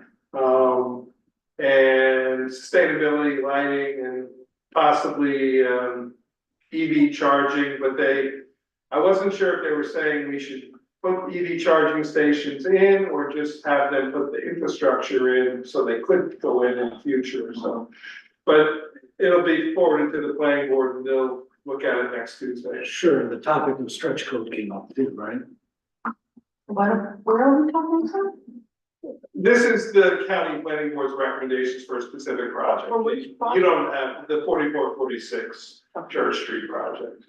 And sustainability lighting and possibly, EV charging, but I wasn't sure if they were saying we should put EV charging stations in or just have them put the infrastructure in so they could go in the future, so. But it'll be forwarded to the planning board and they'll look at it next Tuesday. Sure, the topic of stretch code came up too, right? Where are we talking about? This is the county planning board's recommendations for a specific project. For which You project? don't have the 4446 Church Street project.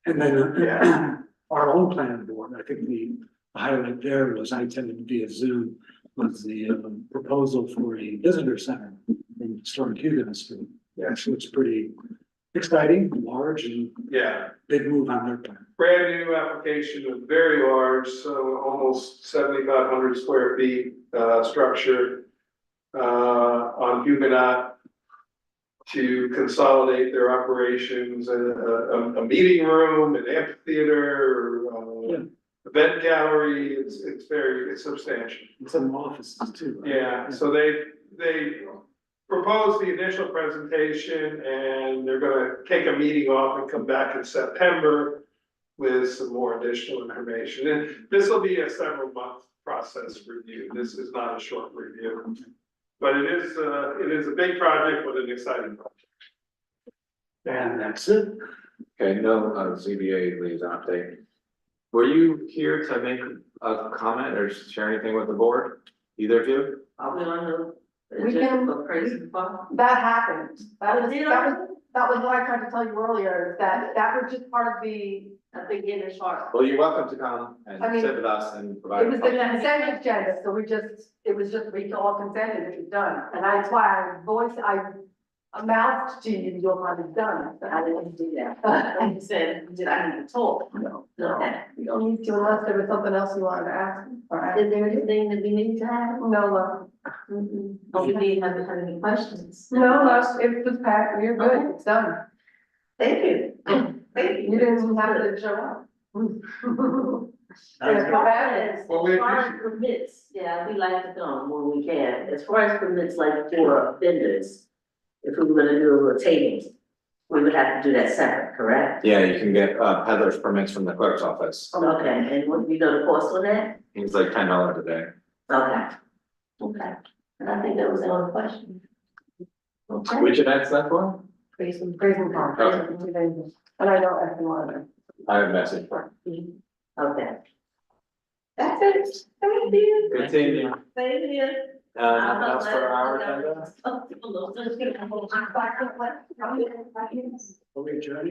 And then Yeah. our own planning board, I think the highlight there was, I attended via Zoom, was the proposal for a visitor center in historic Huguenot Street. Yeah, so it's pretty exciting, large, and Yeah, big move on their part. brand new application, very large, so almost 7,500 square feet, structure. On Huguenot to consolidate their operations, a meeting room, an amphitheater, event gallery, it's it's substantial. And some offices too. Right? Yeah, so they proposed the initial presentation and they're gonna take a meeting off and come back in September with some more additional information. And this will be a several month process review. This is not a short review. But it is a big project, but an exciting project. And that's it. Okay, no, ZBA liaison update. Were you here to make a comment or share anything with the board? Either of you? Are we on the We can- agenda for crazy fun? That happened. That was what I tried to tell you earlier, that was just part of the, I think in the short. Well, you're welcome to come and I mean, sit with us and provide. it was the consent agenda, so we all consented, it was done. And that's why I mouthed to you, you'll have it done. I didn't do that. Like you said, did I need to talk? No. Okay. You don't need to unless there was something else you wanted to ask. All right. Is there anything that we need to have? No, Oh, we need to have any questions? no, it was packed, you're good, it's done. Thank you. Thank You didn't even have to show up. As far as, Well, we as far as permits, yeah, we like to come when we can. As far as permits like for vendors, if we were gonna do a rotating, we would have to do that separate, correct? Yeah, you can get peddler's permits from the clerk's office. Okay, and what, you know the cost on that? It's like $10 a day. Okay. Okay, and I think that was the only question. Okay. Which event's that for? Praising Park. Okay. And I know everyone. I have a message for. Okay. That's it. Thank you. Continue. Thank you. Nothing else for our agenda? Oh, people don't- Are we adjourning?